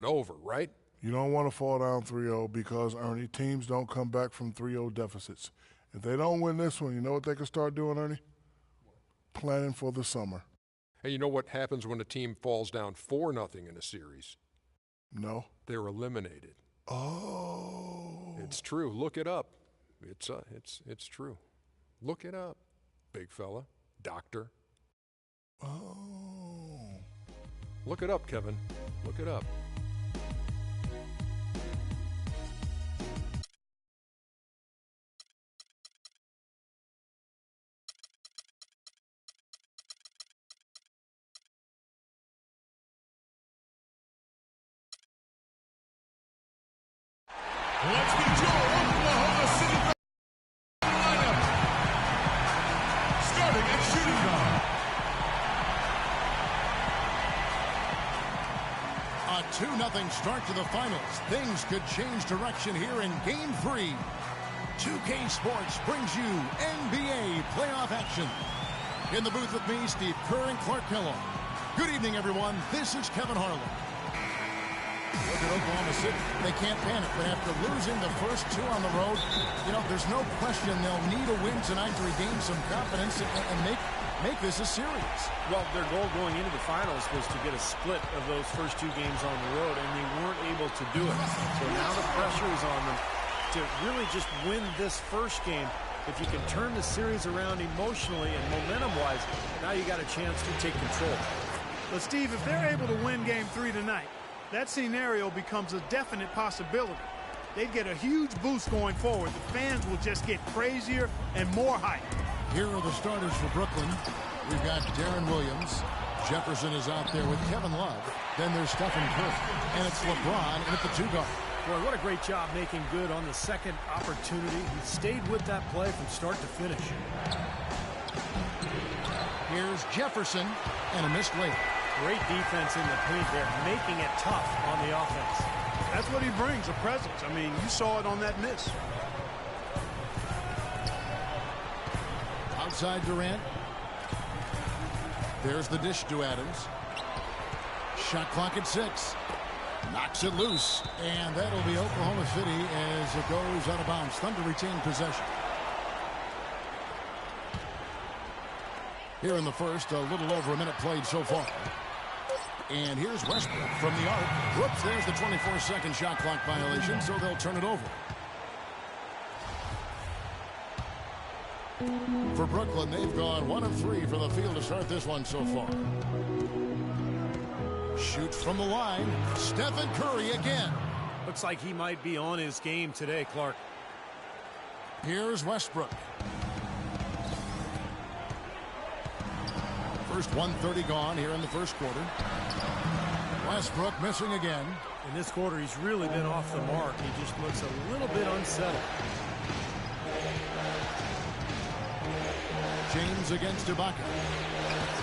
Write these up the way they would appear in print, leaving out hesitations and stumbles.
over, right? You don't want to fall down 3-0 because, Ernie, teams don't come back from 3-0 deficits. If they don't win this one, you know what they can start doing, Ernie? Planning for the summer. And you know what happens when a team falls down 4-0 in a series? No. They're eliminated. Oh. It's true. Look it up. It's true. Look it up, big fella, doctor. Oh. Look it up, Kevin. Look it up. Let's get your Oklahoma City lineup. Starting at shooting guard. A 2-0 start to the finals. Things could change direction here in Game 3. 2K Sports brings you NBA playoff action. In the booth with me, Steve Kerr and Clark Kellogg. Good evening, everyone. This is Kevin Harlan. Look at Oklahoma City. They can't panic, but after losing the first two on the road, there's no question they'll need a win tonight to regain some confidence and make this a series. Well, their goal going into the finals was to get a split of those first two games on the road, and they weren't able to do it. So now the pressure is on them to really just win this first game. If you can turn the series around emotionally and momentum-wise, now you got a chance to take control. But, Steve, if they're able to win Game 3 tonight, that scenario becomes a definite possibility. They'd get a huge boost going forward. The fans will just get crazier and more hype. Here are the starters for Brooklyn. We've got Darren Williams. Jefferson is out there with Kevin Love. Then there's Stephen Curry. And it's LeBron in at the 2 guard. Boy, what a great job making good on the second opportunity. He stayed with that play from start to finish. Here's Jefferson and a missed layup. Great defense in the paint there, making it tough on the offense. That's what he brings, a presence. I mean, you saw it on that miss. Outside Durant. There's the dish to Adams. Shot clock at 6. Knocks it loose. And that'll be Oklahoma City as it goes out of bounds. Thunder retain possession. Here in the first, a little over a minute played so far. And here's Westbrook from the arc. Whoops, there's the 24-second shot clock violation, so they'll turn it over. For Brooklyn, they've gone 1 of 3 from the field to start this one so far. Shoots from the line. Stephen Curry again. Looks like he might be on his game today, Clark. Here's Westbrook. First 1:30 gone here in the first quarter. Westbrook missing again. In this quarter, he's really been off the mark. He just looks a little bit unsettled. James against Ibaka.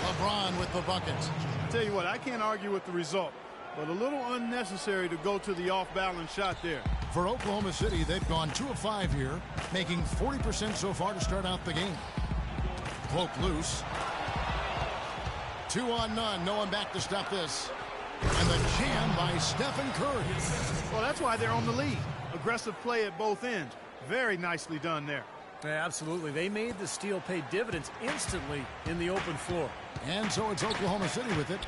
LeBron with the bucket. I tell you what, I can't argue with the result, but a little unnecessary to go to the off-balance shot there. For Oklahoma City, they've gone 2 of 5 here, making 40% so far to start out the game. Poke loose. 2 on none. No one back to stop this. And the jam by Stephen Curry. Well, that's why they're on the lead. Aggressive play at both ends. Very nicely done there. Yeah, absolutely. They made the steal pay dividends instantly in the open floor. And so it's Oklahoma City with it,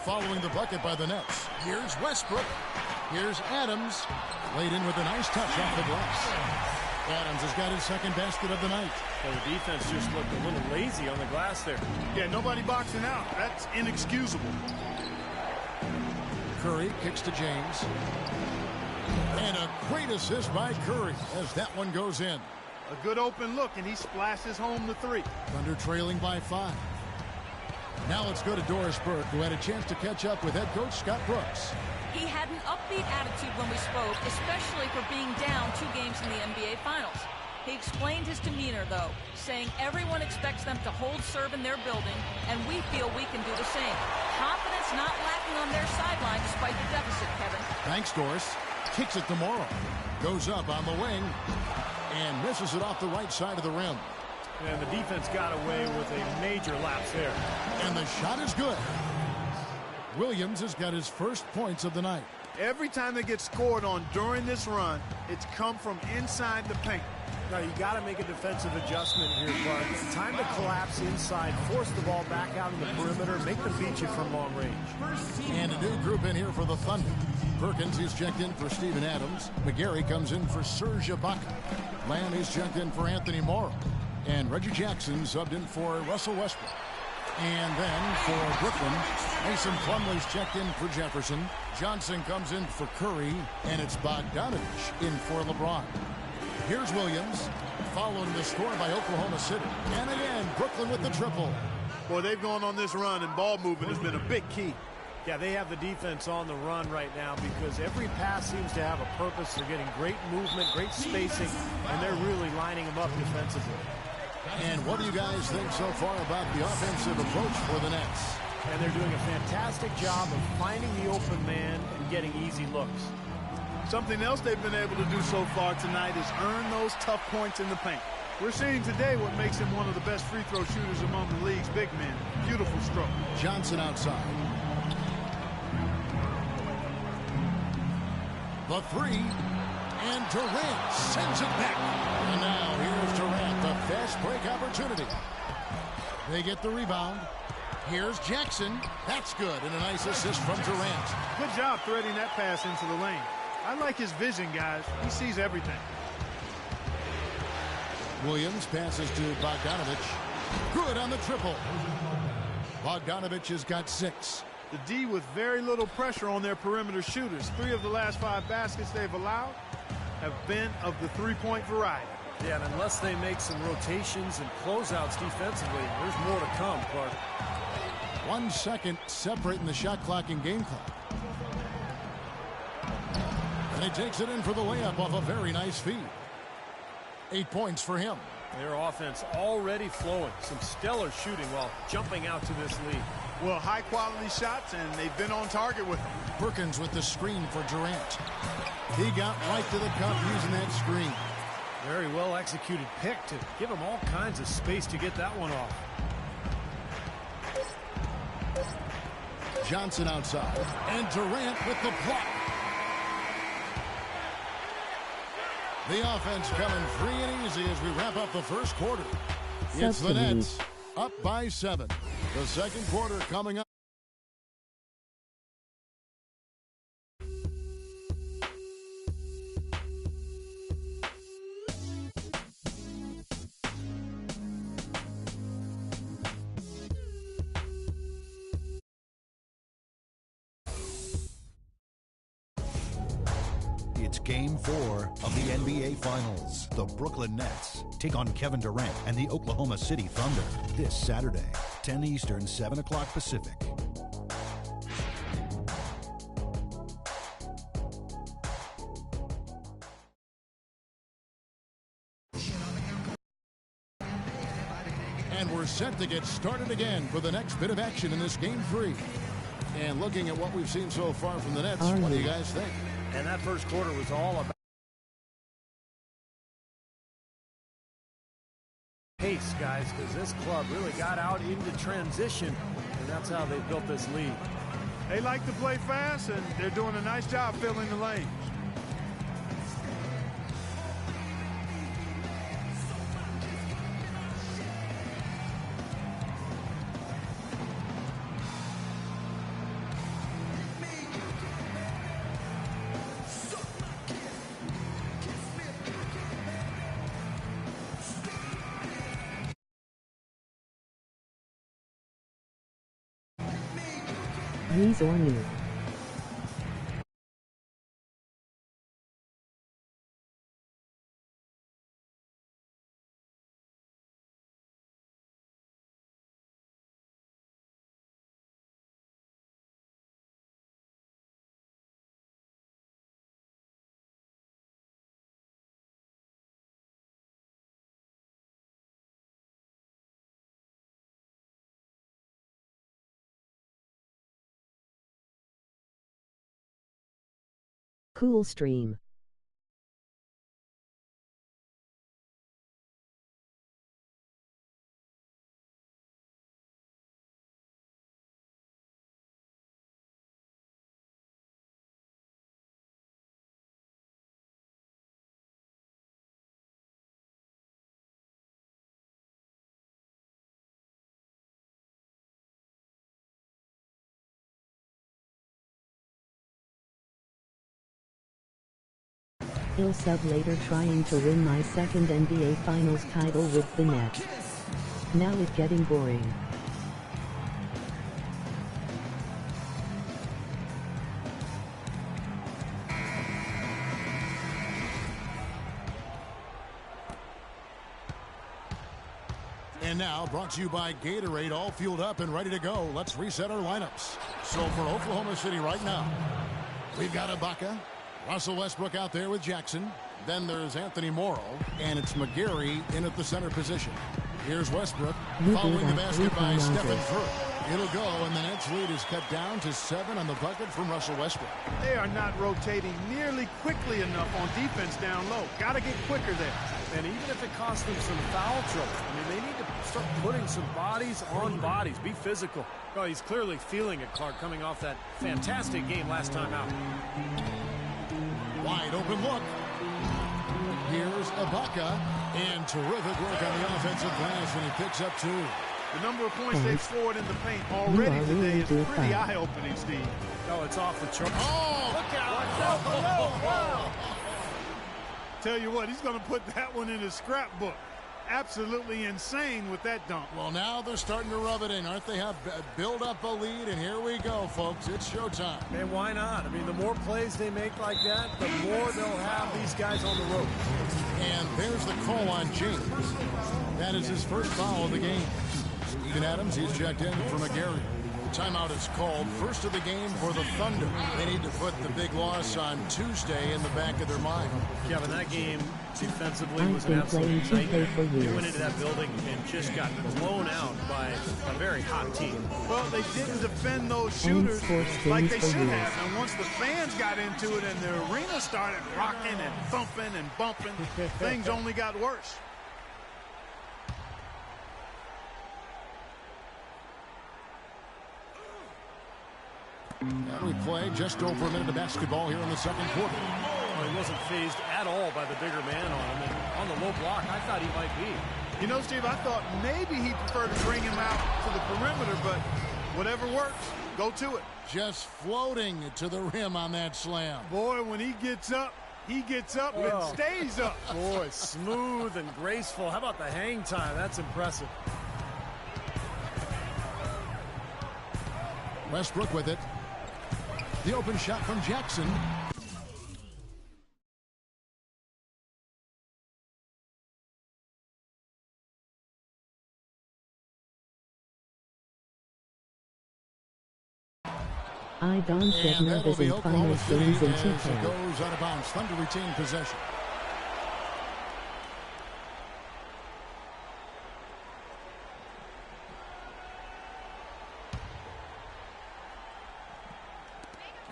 following the bucket by the Nets. Here's Westbrook. Here's Adams. Laid in with a nice touch off the glass. Adams has got his second basket of the night. Well, the defense just looked a little lazy on the glass there. Yeah, nobody boxing out. That's inexcusable. Curry kicks to James. And a great assist by Curry as that one goes in. A good open look, and he splashes home the 3. Thunder trailing by 5. Now let's go to Doris Burke, who had a chance to catch up with head coach Scott Brooks. He had an upbeat attitude when we spoke, especially for being down 2 games in the NBA Finals. He explained his demeanor, though, saying everyone expects them to hold serve in their building, and we feel we can do the same. Confidence not lacking on their sideline despite the deficit, Kevin. Thanks, Doris. Kicks it to Morrow. Goes up on the wing and misses it off the right side of the rim. And the defense got away with a major lapse there. And the shot is good. Williams has got his first points of the night. Every time they get scored on during this run, it's come from inside the paint. Now, you got to make a defensive adjustment here, Clark. Time to collapse inside, force the ball back out in the perimeter, make them beat you from long range. And a new group in here for the Thunder. Perkins is checked in for Steven Adams. McGarry comes in for Serge Ibaka. Lamb is checked in for Anthony Morrow. And Reggie Jackson subbed in for Russell Westbrook. And then for Brooklyn, Mason Plumlee's checked in for Jefferson. Johnson comes in for Curry. And it's Bogdanovich in for LeBron. Here's Williams, followed in the score by Oklahoma City. And again, Brooklyn with the triple. Boy, they've gone on this run, and ball movement has been a big key. Yeah, they have the defense on the run right now because every pass seems to have a purpose. They're getting great movement, great spacing, and they're really lining them up defensively. And what do you guys think so far about the offensive approach for the Nets? And they're doing a fantastic job of finding the open man and getting easy looks. Something else they've been able to do so far tonight is earn those tough points in the paint. We're seeing today what makes him one of the best free throw shooters among the league's big men. Beautiful stroke. Johnson outside. The three. And Durant sends it back. And now here's Durant, the fast break opportunity. They get the rebound. Here's Jackson. That's good. And a nice assist from Durant. Good job threading that pass into the lane. I like his vision, guys. He sees everything. Williams passes to Bogdanovich. Good on the triple. Bogdanovich has got 6. The D with very little pressure on their perimeter shooters. 3 of the last 5 baskets they've allowed have been of the three-point variety. Yeah, and unless they make some rotations and closeouts defensively, there's more to come, Clark. 1 second separating the shot clock and game clock. And he takes it in for the layup off a very nice feed. 8 points for him. Their offense already flowing. Some stellar shooting while jumping out to this lead. Well, high-quality shots, and they've been on target with them. Perkins with the screen for Durant. He got right to the cup using that screen. Very well executed pick to give him all kinds of space to get that one off. Johnson outside. And Durant with the block. The offense coming free and easy as we wrap up the first quarter. It's the Nets up by 7. The second quarter coming up. It's Game 4 of the NBA Finals. The Brooklyn Nets take on Kevin Durant and the Oklahoma City Thunder this Saturday, 10 Eastern, 7 o'clock Pacific. And we're set to get started again for the next bit of action in this Game 3. And looking at what we've seen so far from the Nets, what do you guys think? And that first quarter was all about pace, guys, because this club really got out into transition, and that's how they built this lead. They like to play fast, and they're doing a nice job filling the lanes. These or new. Cool Stream. He'll sub later, trying to win my second NBA Finals title with the Nets. Now it's getting boring. And now, brought to you by Gatorade, all fueled up and ready to go. Let's reset our lineups. So for Oklahoma City right now, we've got Ibaka, Russell Westbrook out there with Jackson. Then there's Anthony Morrow, and it's McGary in at the center position. Here's Westbrook, following the basket by Stephen Curry. It'll go, and the Nets lead is cut down to 7 on the bucket from Russell Westbrook. They are not rotating nearly quickly enough on defense down low. Got to get quicker there. And even if it costs them some foul trouble, I mean, they need to start putting some bodies on bodies. Be physical. Oh, he's clearly feeling it, Clark, coming off that fantastic game last time out. Wide open look. Here's Ibaka, and terrific work on the offensive glass, and he picks up 2. The number of points they've scored in the paint already today is pretty eye-opening, Steve. Oh, it's off the chart. Oh, look out! Wow. Tell you what, he's going to put that one in his scrapbook. Absolutely insane with that dunk. Well, now they're starting to rub it in, aren't they? Have build up a lead, and here we go, folks. It's showtime. And why not? I mean, the more plays they make like that, the more they'll have these guys on the road. And there's the call on James. That is his first foul of the game. Steven Adams, he's checked in for McGary. Timeout is called. First of the game for the Thunder. They need to put the big loss on Tuesday in the back of their mind. Kevin, that game defensively was an absolute nightmare. They went into that building and just got blown out by a very hot team. Well, they didn't defend those shooters like they should have. And once the fans got into it and the arena started rocking and thumping and bumping, things only got worse. And we play just over a minute of basketball here in the second quarter. Well, he wasn't fazed at all by the bigger man on him. And on the low block, I thought he might be. You know, Steve, I thought maybe he'd prefer to bring him out to the perimeter, but whatever works, go to it. Just floating to the rim on that slam. Boy, when he gets up and stays up. Boy, smooth and graceful. How about the hang time? That's impressive. Westbrook with it. The open shot from Jackson. I don't get nervous in finals games in 2K. It goes out of bounds. Thunder retain possession.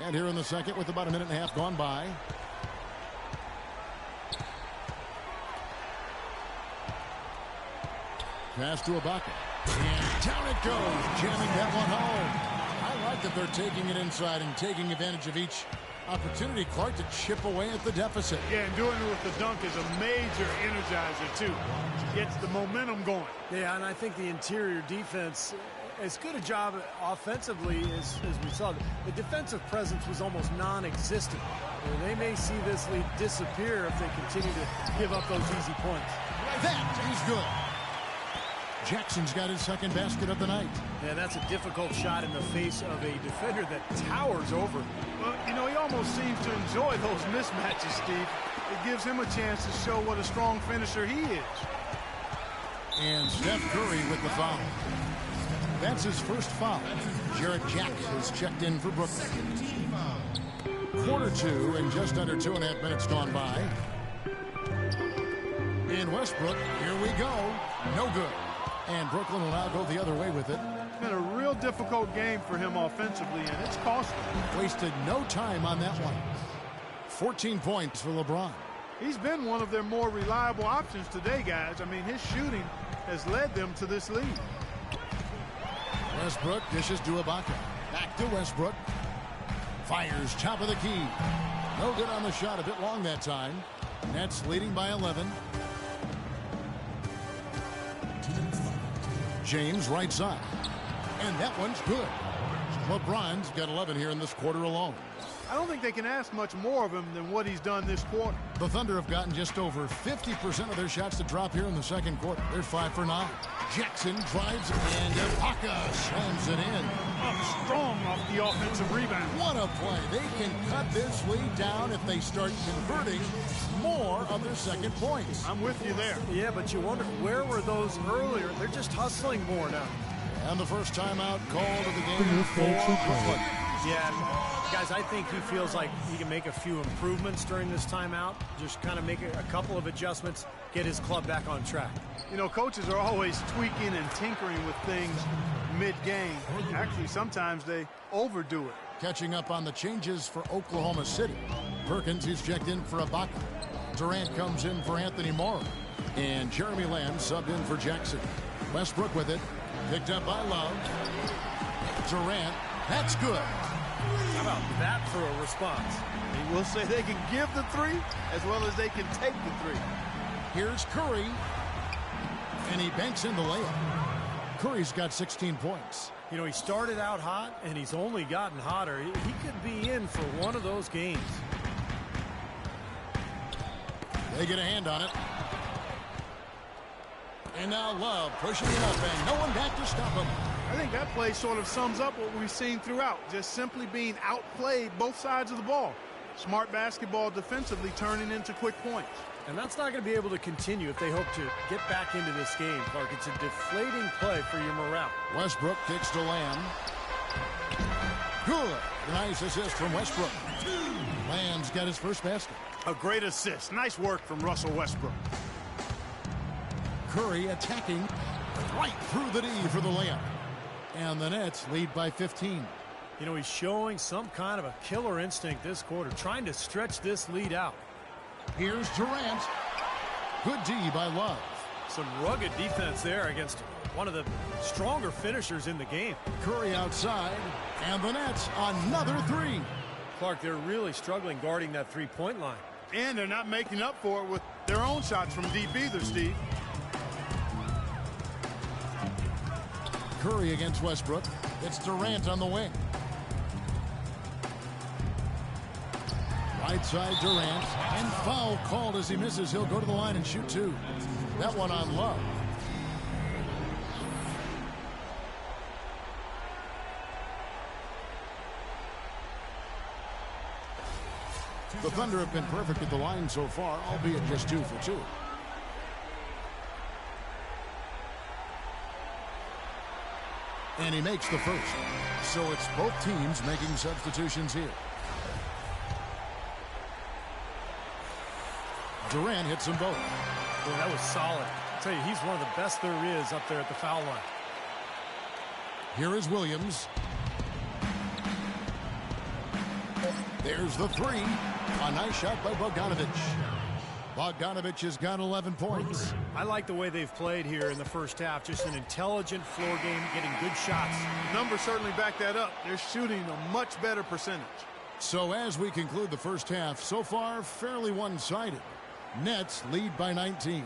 And here in the second with about a minute and a half gone by. Pass to Ibaka. And down it goes, jamming that one home. I like that they're taking it inside and taking advantage of each opportunity, Clark, to chip away at the deficit. Yeah, and doing it with the dunk is a major energizer, too. Gets the momentum going. Yeah, and I think the interior defense, as good a job offensively as we saw, the defensive presence was almost non-existent. They may see this lead disappear if they continue to give up those easy points. That is good. Jackson's got his second basket of the night. Yeah, that's a difficult shot in the face of a defender that towers over. Well, you know, he almost seems to enjoy those mismatches, Steve. It gives him a chance to show what a strong finisher he is. And Steph Curry with the foul. That's his first foul. Jarrett Jack is checked in for Brooklyn. Quarter 2 and just under 2.5 minutes gone by. In Westbrook, here we go. No good. And Brooklyn will now go the other way with it. It's been a real difficult game for him offensively, and it's costly. Wasted no time on that one. 14 points for LeBron. He's been one of their more reliable options today, guys. I mean, his shooting has led them to this lead. Westbrook dishes to Ibaka. Back to Westbrook. Fires top of the key. No good on the shot. A bit long that time. Nets leading by 11. James right side. And that one's good. LeBron's got 11 here in this quarter alone. I don't think they can ask much more of him than what he's done this quarter. The Thunder have gotten just over 50% of their shots to drop here in the second quarter. They're 5 for 9. Jackson drives and Ibaka slams it in. Up strong off the offensive rebound. What a play. They can cut this lead down if they start converting more of their second points. I'm with you there. Yeah, but you wonder, where were those earlier? They're just hustling more now. And the first timeout called of the game Finish for their two Brooklyn. Yeah, guys, I think he feels like he can make a few improvements during this timeout. Just kind of make a couple of adjustments, get his club back on track. You know, coaches are always tweaking and tinkering with things mid-game. Actually, sometimes they overdo it. Catching up on the changes for Oklahoma City. Perkins, he's checked in for Ibaka. Durant comes in for Anthony Morrow. And Jeremy Lamb subbed in for Jackson. Westbrook with it. Picked up by Love. Durant. That's good. How about that for a response? He will say they can give the three as well as they can take the three. Here's Curry. And he banks in the layup. Curry's got 16 points. You know, he started out hot, and he's only gotten hotter. He could be in for one of those games. They get a hand on it. And now Love pushing it up, and no one back to stop him. I think that play sort of sums up what we've seen throughout. Just simply being outplayed both sides of the ball. Smart basketball defensively turning into quick points. And that's not going to be able to continue if they hope to get back into this game, Clark. It's a deflating play for your morale. Westbrook kicks to Lamb. Good. Nice assist from Westbrook. Lamb's got his first basket. A great assist. Nice work from Russell Westbrook. Curry attacking right through the D for the layup. And the Nets lead by 15. You know, he's showing some kind of a killer instinct this quarter, trying to stretch this lead out. Here's Durant. Good D by Love. Some rugged defense there against one of the stronger finishers in the game. Curry outside. And the Nets another three. Clark, they're really struggling guarding that three-point line. And they're not making up for it with their own shots from deep either, Steve. Curry against Westbrook. It's Durant on the wing. Right side Durant. And foul called as he misses. He'll go to the line and shoot two. That one on Love. The Thunder have been perfect at the line so far, albeit just 2 for 2. And he makes the first. So it's both teams making substitutions here. Durant hits them both. Boy, that was solid. I'll tell you, he's one of the best there is up there at the foul line. Here is Williams. There's the three. A nice shot by Bogdanovic. Bogdanovic has got 11 points. I like the way they've played here in the first half. Just an intelligent floor game, getting good shots. Numbers certainly back that up. They're shooting a much better percentage. So as we conclude the first half, so far fairly one-sided. Nets lead by 19.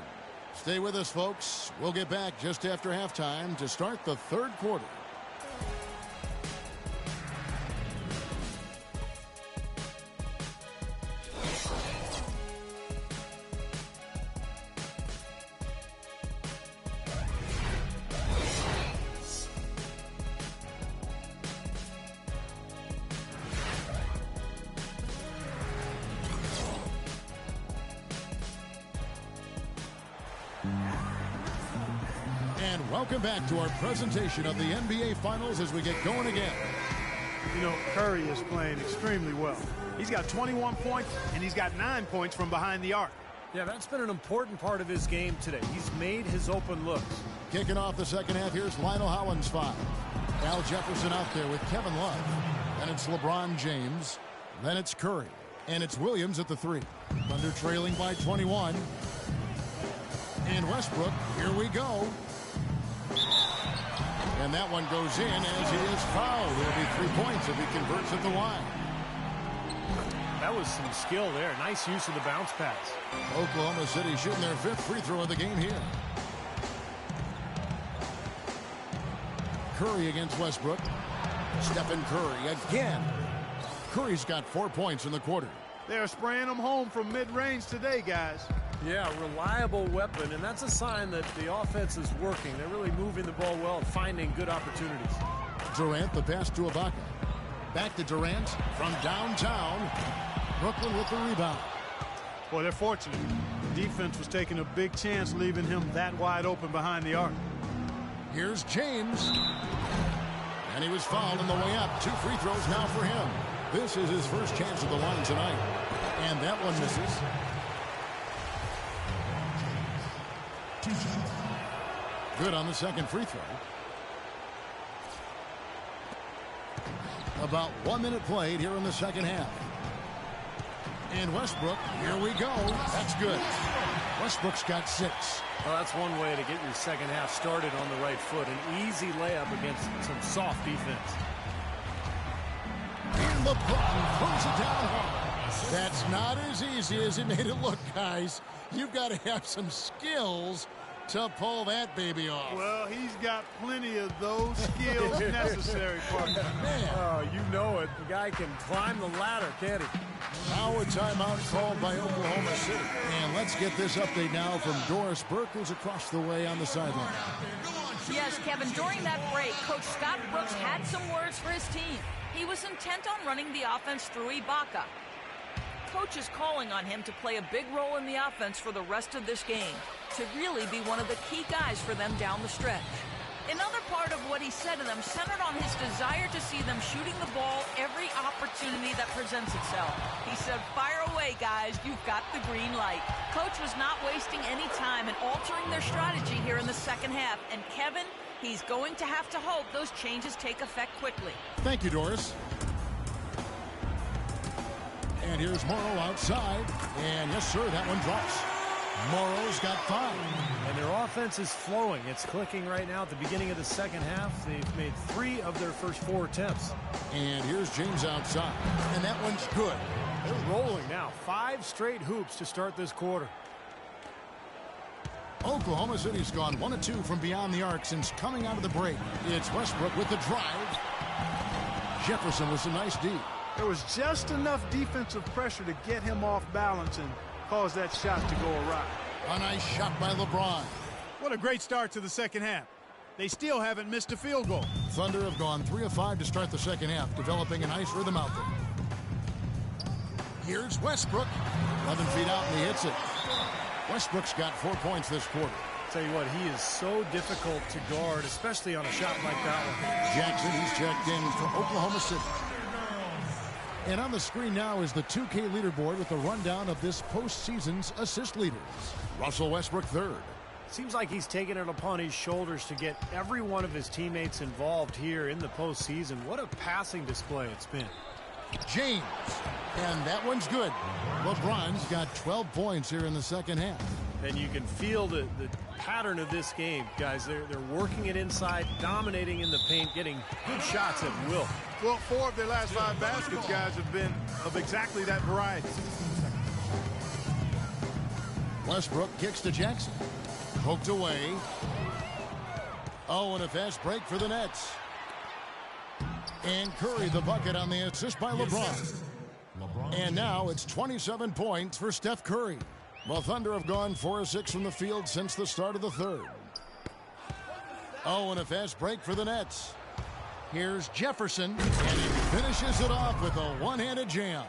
Stay with us, folks. We'll get back just after halftime to start the third quarter. And welcome back to our presentation of the NBA Finals as we get going again. You know, Curry is playing extremely well. He's got 21 points, and he's got 9 points from behind the arc. Yeah, that's been an important part of his game today. He's made his open looks. Kicking off the second half, here's Lionel Hollins 5. Al Jefferson out there with Kevin Love. Then it's LeBron James. Then it's Curry. And it's Williams at the 3. Thunder trailing by 21. And Westbrook, here we go. And that one goes in as he is fouled. It'll be 3 points if he converts at the line. That was some skill there. Nice use of the bounce pass. Oklahoma City shooting their 5th free throw of the game here. Curry against Westbrook. Stephen Curry again. Curry's got 4 points in the quarter. They're spraying them home from mid-range today, guys. Yeah, reliable weapon, and that's a sign that the offense is working. They're really moving the ball well and finding good opportunities. Durant, the pass to Ibaka. Back to Durant from downtown. Brooklyn with the rebound. Boy, they're fortunate. The defense was taking a big chance leaving him that wide open behind the arc. Here's James. And he was fouled on the way up. 2 free throws now for him. This is his first chance at the line tonight. And that one misses. Good on the second free throw. About 1 minute played here in the second half. And Westbrook, here we go. That's good. Westbrook's got 6. Well, that's one way to get your second half started on the right foot. An easy layup against some soft defense. And LeBron throws it down hard. That's not as easy as it made it look, guys. You've got to have some skills to pull that baby off. Well, he's got plenty of those skills necessary, partner. Oh, you know it. The guy can climb the ladder, can't he? Now a timeout called by Oklahoma City. And let's get this update now from Doris Burke, who's across the way on the sideline. Yes, Kevin, during that break, Coach Scott Brooks had some words for his team. He was intent on running the offense through Ibaka. Coach is calling on him to play a big role in the offense for the rest of this game, to really be one of the key guys for them down the stretch. Another part of what he said to them centered on his desire to see them shooting the ball every opportunity that presents itself. He said, "Fire away, guys. You've got the green light." Coach was not wasting any time in altering their strategy here in the second half. And Kevin, he's going to have to hope those changes take effect quickly. Thank you, Doris. And here's Morrow outside. And yes, sir, that one drops. Morrow's got 5. And their offense is flowing. It's clicking right now at the beginning of the second half. They've made 3 of their first 4 attempts. And here's James outside. And that one's good. They're rolling now. 5 straight hoops to start this quarter. Oklahoma City's gone 1 of 2 from beyond the arc since coming out of the break. It's Westbrook with the drive. Jefferson with some nice D. There was just enough defensive pressure to get him off balance and cause that shot to go awry. A nice shot by LeBron. What a great start to the second half. They still haven't missed a field goal. Thunder have gone 3 of 5 to start the second half, developing a nice rhythm out there. Here's Westbrook. 11 feet out and he hits it. Westbrook's got 4 points this quarter. Tell you what, he is so difficult to guard, especially on a shot like that one. Jackson, he's checked in for Oklahoma City. And on the screen now is the 2K leaderboard with a rundown of this postseason's assist leaders. Russell Westbrook third. Seems like he's taken it upon his shoulders to get every one of his teammates involved here in the postseason. What a passing display it's been. James, and that one's good. LeBron's got 12 points here in the second half. And you can feel the pattern of this game, guys. They're working it inside, dominating in the paint, getting good shots at will. Well, 4 of their last 5 baskets, guys, have been of exactly that variety. Westbrook kicks to Jackson. Poked away. Oh, and a fast break for the Nets. And Curry the bucket on the assist by LeBron. And now it's 27 points for Steph Curry. The Thunder have gone 4 of 6 from the field since the start of the third. Oh, and a fast break for the Nets. Here's Jefferson, and he finishes it off with a one-handed jam.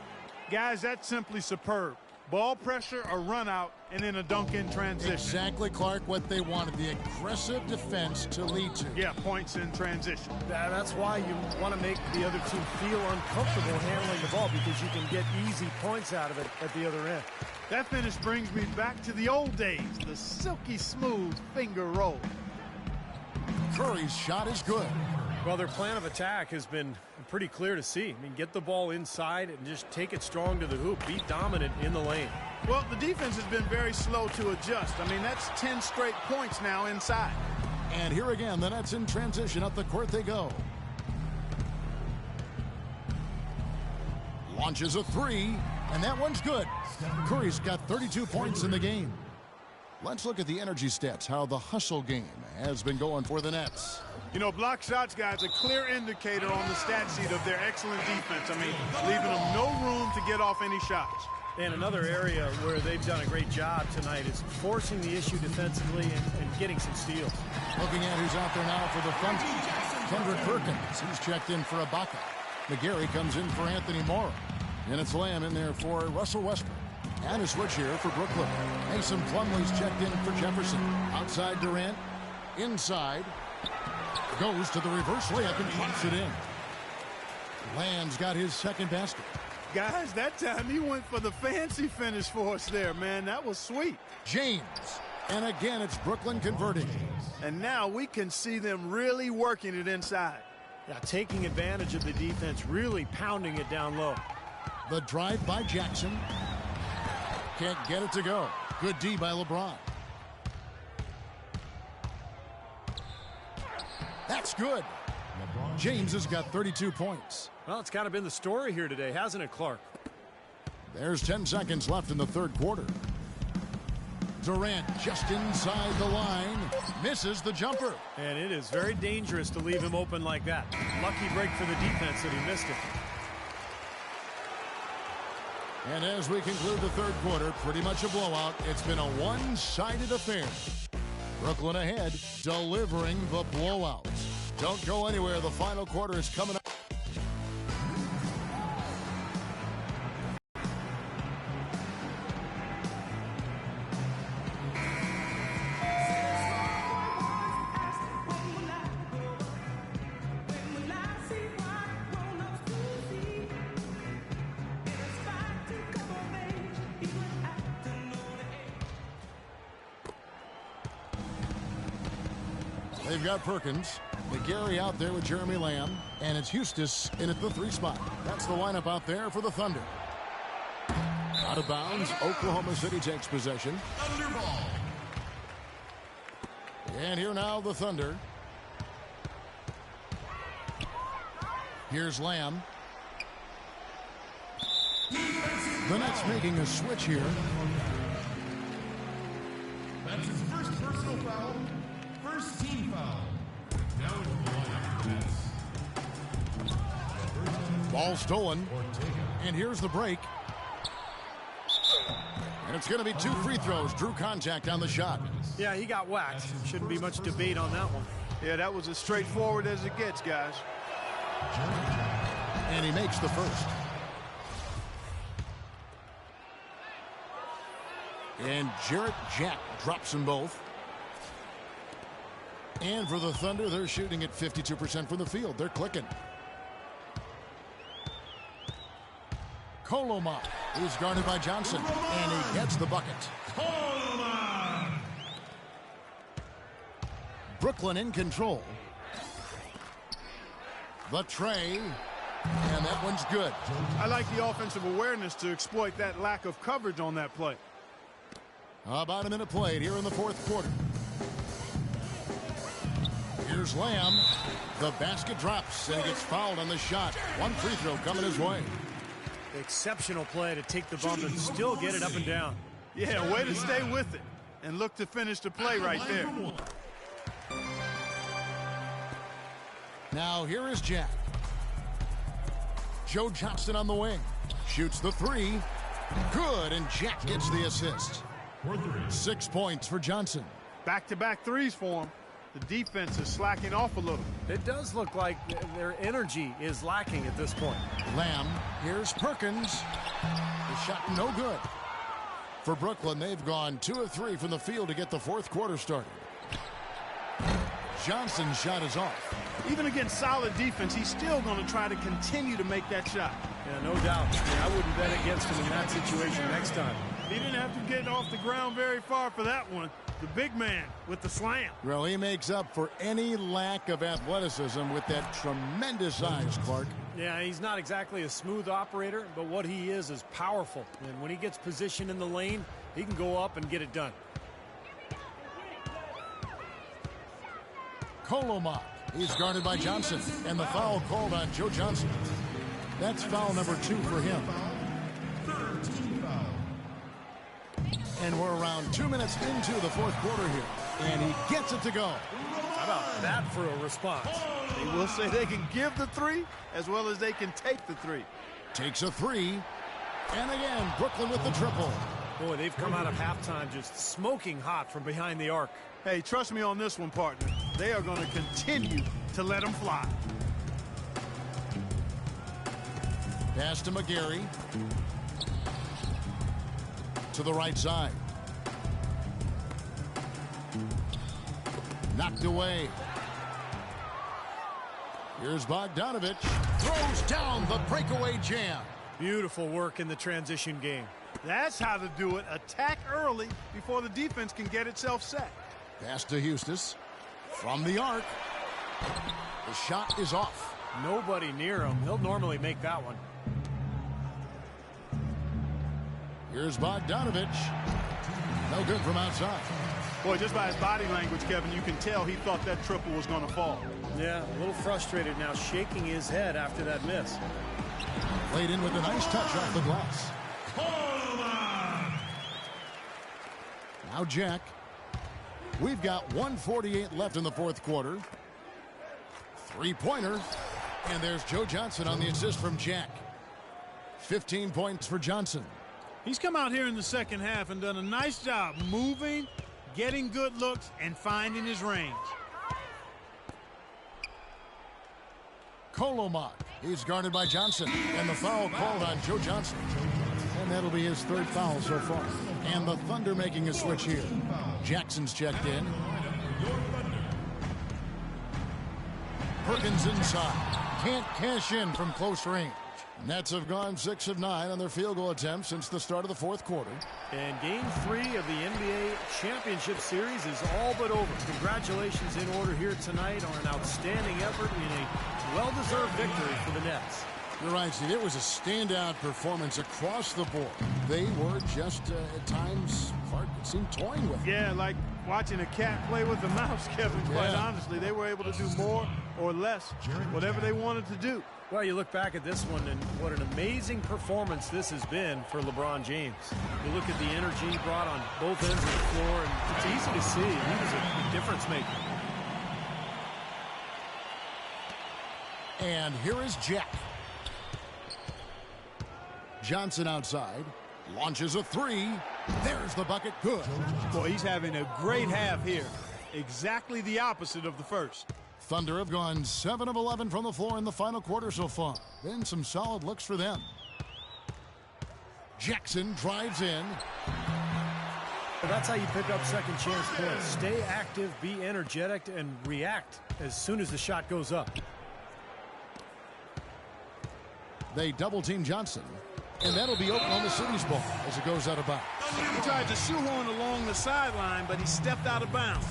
Guys, that's simply superb. Ball pressure, a run out, and then a dunk in transition. Exactly, Clark, what they wanted, the aggressive defense to lead to. Yeah, points in transition. That's why you want to make the other team feel uncomfortable handling the ball, because you can get easy points out of it at the other end. That finish brings me back to the old days, the silky smooth finger roll. Curry's shot is good. Well, their plan of attack has been pretty clear to see. I mean, get the ball inside and just take it strong to the hoop. Be dominant in the lane. Well, the defense has been very slow to adjust. I mean, that's 10 straight points now inside. And here again, the Nets in transition. Up the court they go. Launches a 3, and that one's good. Curry's got 32 points in the game. Let's look at the energy stats, how the hustle game has been going for the Nets. You know, block shots, guys, a clear indicator on the stat sheet of their excellent defense. I mean, leaving them no room to get off any shots. And another area where they've done a great job tonight is forcing the issue defensively and getting some steals. Looking at who's out there now for the Thunder. Kendrick Perkins, he's checked in for Ibaka. McGarry comes in for Anthony Morrow. And it's Lamb in there for Russell Westbrook. And a switch here for Brooklyn. Mason Plumlee's checked in for Jefferson. Outside Durant. Inside. Goes to the reverse layup and pops it in. Lamb's got his second basket. Guys, that time he went for the fancy finish for us there, man. That was sweet. James. And again, it's Brooklyn converting. And now we can see them really working it inside. Yeah, taking advantage of the defense, really pounding it down low. The drive by Jackson. Can't get it to go. Good D by LeBron. That's good. James has got 32 points. Well, it's kind of been the story here today, hasn't it, Clark? There's 10 seconds left in the third quarter. Durant just inside the line. Misses the jumper. And it is very dangerous to leave him open like that. Lucky break for the defense that he missed it. And as we conclude the third quarter, pretty much a blowout. It's been a one-sided affair. Brooklyn ahead, delivering the blowout. Don't go anywhere. The final quarter is coming up. They've got Perkins, McGarry out there with Jeremy Lamb, and it's Eustace in at the 3 spot. That's the lineup out there for the Thunder. Out of bounds, Oklahoma City takes possession. Thunder ball. And here now the Thunder. Here's Lamb. The Nets making a switch here. That's his first personal foul. First team foul. Now into the line for the Nets. Ball stolen. And here's the break. And it's going to be 2 free throws. Drew contact on the shot. Yeah, he got whacked. Shouldn't be much debate on that one. Yeah, that was as straightforward as it gets, guys. And he makes the first. And Jarrett Jack drops them both. And for the Thunder, they're shooting at 52% from the field. They're clicking. Coloma is guarded by Johnson, and he gets the bucket. Brooklyn in control. The tray, and that one's good. I like the offensive awareness to exploit that lack of coverage on that play. About a minute played here in the fourth quarter. Here's Lamb. The basket drops, and he gets fouled on the shot. 1 free throw coming his way. Exceptional play to take the bump and still get it up and down. Yeah, way to stay with it and look to finish the play right there. Now here is Jack. Joe Johnson on the wing. Shoots the 3. Good, and Jack gets the assist. 6 points for Johnson. Back-to-back threes for him. The defense is slacking off a little. It does look like their energy is lacking at this point. Lamb, here's Perkins. The shot no good. For Brooklyn, they've gone 2 of 3 from the field to get the fourth quarter started. Johnson's shot is off. Even against solid defense, he's still going to try to continue to make that shot. Yeah, no doubt. I wouldn't bet against him in that situation next time. He didn't have to get off the ground very far for that one. The big man with the slam. Well, he makes up for any lack of athleticism with that tremendous size, Clark. Yeah, he's not exactly a smooth operator, but what he is powerful. And when he gets positioned in the lane, he can go up and get it done. Coloma. He's guarded by Johnson, and the foul called on Joe Johnson. That's foul number 2 for him. And we're around 2 minutes into the fourth quarter here. And he gets it to go. How about that for a response? They will say they can give the three as well as they can take the three. Takes a three. And again, Brooklyn with the triple. Boy, they've come out of halftime just smoking hot from behind the arc. Hey, trust me on this one, partner. They are going to continue to let them fly. Pass to McGarry. To the right side. Knocked away. Here's Bogdanovich. Throws down the breakaway jam. Beautiful work in the transition game. That's how to do it. Attack early before the defense can get itself set. Pass to Eustace. From the arc. The shot is off. Nobody near him. He'll normally make that one. Here's Bogdanovich. No good from outside. Boy, just by his body language, Kevin, you can tell he thought that triple was going to fall. Yeah, a little frustrated now, shaking his head after that miss. Played in with a nice touch off the glass. Now Jack. We've got 1:48 left in the fourth quarter. Three-pointer. And there's Joe Johnson on the assist from Jack. 15 points for Johnson. He's come out here in the second half and done a nice job moving, getting good looks, and finding his range. Colomar. He's guarded by Johnson. And the foul called on Joe Johnson. And that'll be his third foul so far. And the Thunder making a switch here. Jackson's checked in. Perkins inside. Can't cash in from close range. Nets have gone 6 of 9 on their field goal attempts since the start of the fourth quarter. And game 3 of the NBA Championship Series is all but over. Congratulations in order here tonight on an outstanding effort in a well-deserved victory for the Nets. You're right, Steve. It was a standout performance across the board. They were just, at times, it seemed toying with it. Yeah, like watching a cat play with a mouse, Kevin, quite honestly. They were able to do more or less, whatever they wanted to do. Well, you look back at this one, and what an amazing performance this has been for LeBron James. You look at the energy he brought on both ends of the floor, and it's easy to see. He was a difference maker. And here is Jack. Johnson outside. Launches a three. There's the bucket. Good. Boy, he's having a great half here. Exactly the opposite of the first. Thunder have gone 7 of 11 from the floor in the final quarter so far. Been some solid looks for them. Jackson drives in. Well, that's how you pick up second chance points. Stay active, be energetic, and react as soon as the shot goes up. They double team Johnson. And that'll be Oklahoma City's ball as it goes out of bounds. He tried to shoehorn along the sideline, but he stepped out of bounds.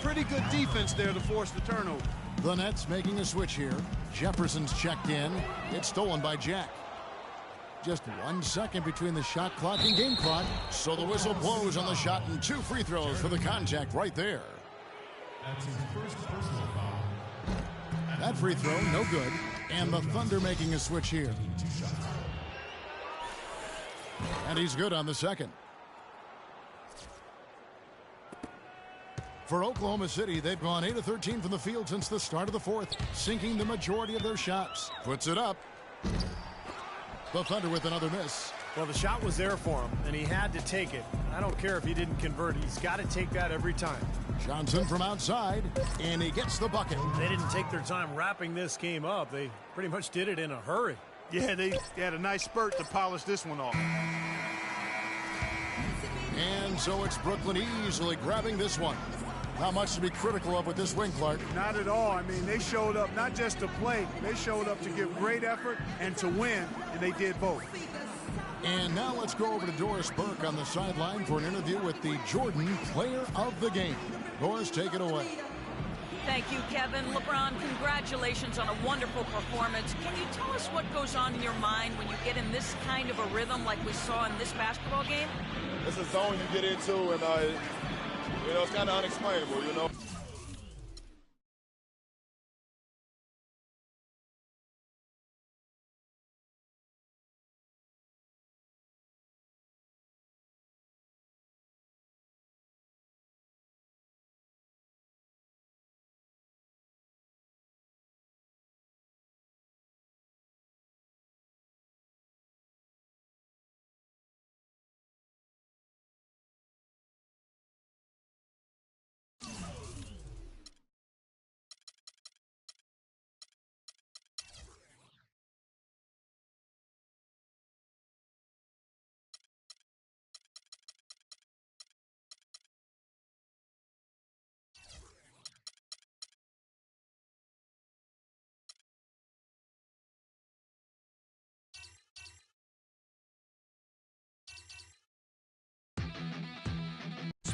Pretty good defense there to force the turnover. The Nets making a switch here. Jefferson's checked in. It's stolen by Jack. Just 1 second between the shot clock and game clock. So the whistle blows on the shot and 2 free throws for the contact right there. That's his first personal foul. That free throw, no good. And the Thunder making a switch here. And he's good on the second. For Oklahoma City, they've gone 8 of 13 from the field since the start of the fourth, sinking the majority of their shots. Puts it up. The Thunder with another miss. Well, the shot was there for him, and he had to take it. I don't care if he didn't convert. He's got to take that every time. Johnson from outside, and he gets the bucket. They didn't take their time wrapping this game up. They pretty much did it in a hurry. Yeah, they had a nice spurt to polish this one off. And so it's Brooklyn easily grabbing this one. Not much to be critical of with this win, Clark. Not at all. I mean, they showed up not just to play. They showed up to give great effort and to win, and they did both. And now let's go over to Doris Burke on the sideline for an interview with the Jordan Player of the Game. Doris, take it away. Thank you, Kevin. LeBron, congratulations on a wonderful performance. Can you tell us what goes on in your mind when you get in this kind of a rhythm like we saw in this basketball game? It's a zone you get into, and it's kind of unexplainable,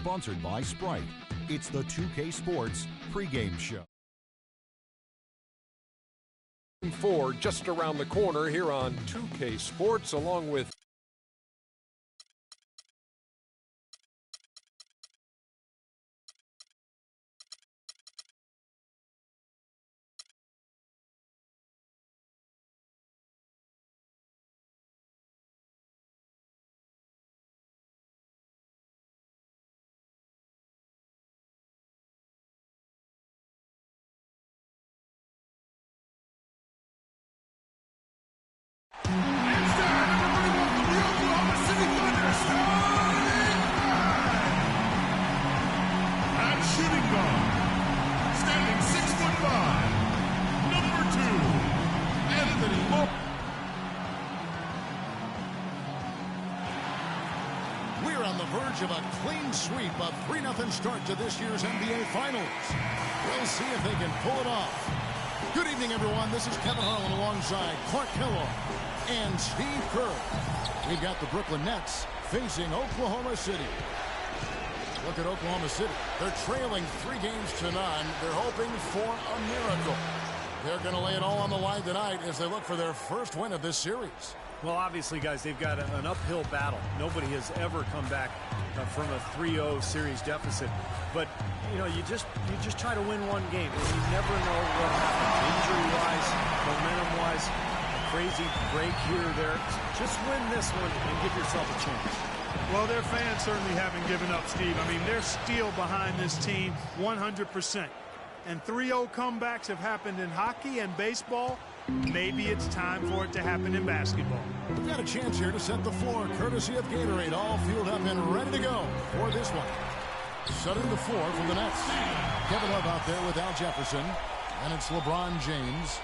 Sponsored by Sprite. It's the 2K Sports pregame show. 4 just around the corner here on 2K Sports, along with Shooting guard, standing 6'5", number 2, Anthony Moore. We're on the verge of a clean sweep, a 3-0 start to this year's NBA Finals. We'll see if they can pull it off. Good evening, everyone. This is Kevin Harlan alongside Clark Kellogg and Steve Kerr. We've got the Brooklyn Nets facing Oklahoma City. Look at Oklahoma City. They're trailing 3 games to none. They're hoping for a miracle. They're going to lay it all on the line tonight as they look for their first win of this series. Well, obviously, guys, they've got an uphill battle. Nobody has ever come back from a 3-0 series deficit. But, you know, you just try to win one game, and you never know what happens injury-wise, momentum-wise, a crazy break here or there. Just win this one and give yourself a chance. Well, their fans certainly haven't given up, Steve. I mean, they're still behind this team 100%. And 3-0 comebacks have happened in hockey and baseball. Maybe it's time for it to happen in basketball. We've got a chance here to set the floor, courtesy of Gatorade, all fueled up and ready to go for this one. Setting the floor for the Nets. Kevin Love out there with Al Jefferson. And it's LeBron James.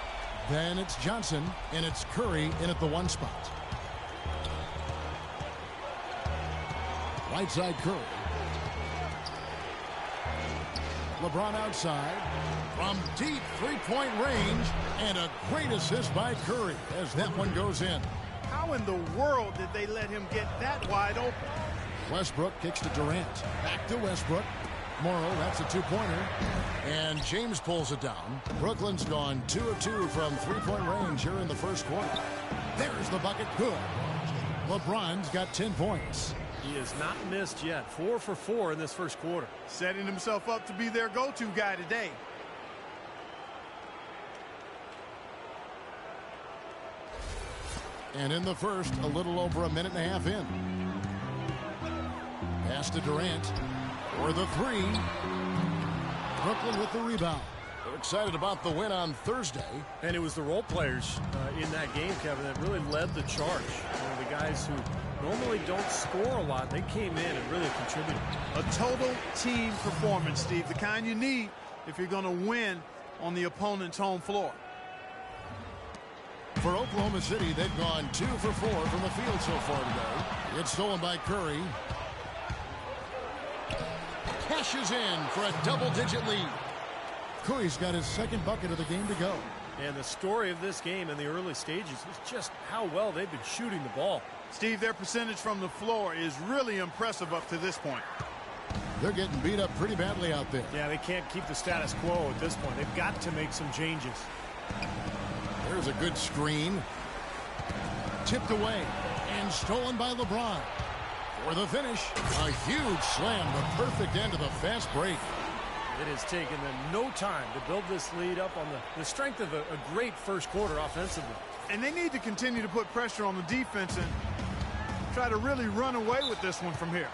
Then it's Johnson. And it's Curry in at the 1 spot. Right side Curry. LeBron outside. From deep three-point range. And a great assist by Curry as that one goes in. How in the world did they let him get that wide open? Westbrook kicks to Durant. Back to Westbrook. Morrow, that's a 2-pointer. And James pulls it down. Brooklyn's gone 2 of 2 from three-point range here in the first quarter. There's the bucket. Good. LeBron's got 10 points. He has not missed yet. 4 for 4 in this first quarter. Setting himself up to be their go-to guy today. And in the first, a little over a minute and a half in. Pass to Durant for the 3. Brooklyn with the rebound. They're excited about the win on Thursday. And it was the role players in that game, Kevin, that really led the charge. You know, the guys who normally don't score a lot, they came in and really contributed. A total team performance, Steve, the kind you need if you're going to win on the opponent's home floor. For Oklahoma City, they've gone 2 for 4 from the field so far today. It's stolen by Curry. Cashes in for a double-digit lead. Curry's got his second bucket of the game to go. And the story of this game in the early stages is just how well they've been shooting the ball. Steve, their percentage from the floor is really impressive up to this point. They're getting beat up pretty badly out there. Yeah, they can't keep the status quo at this point. They've got to make some changes. There's a good screen. Tipped away and stolen by LeBron. For the finish, a huge slam, the perfect end of the fast break. It has taken them no time to build this lead up on the strength of a great first quarter offensively. And they need to continue to put pressure on the defense and try to really run away with this one from here.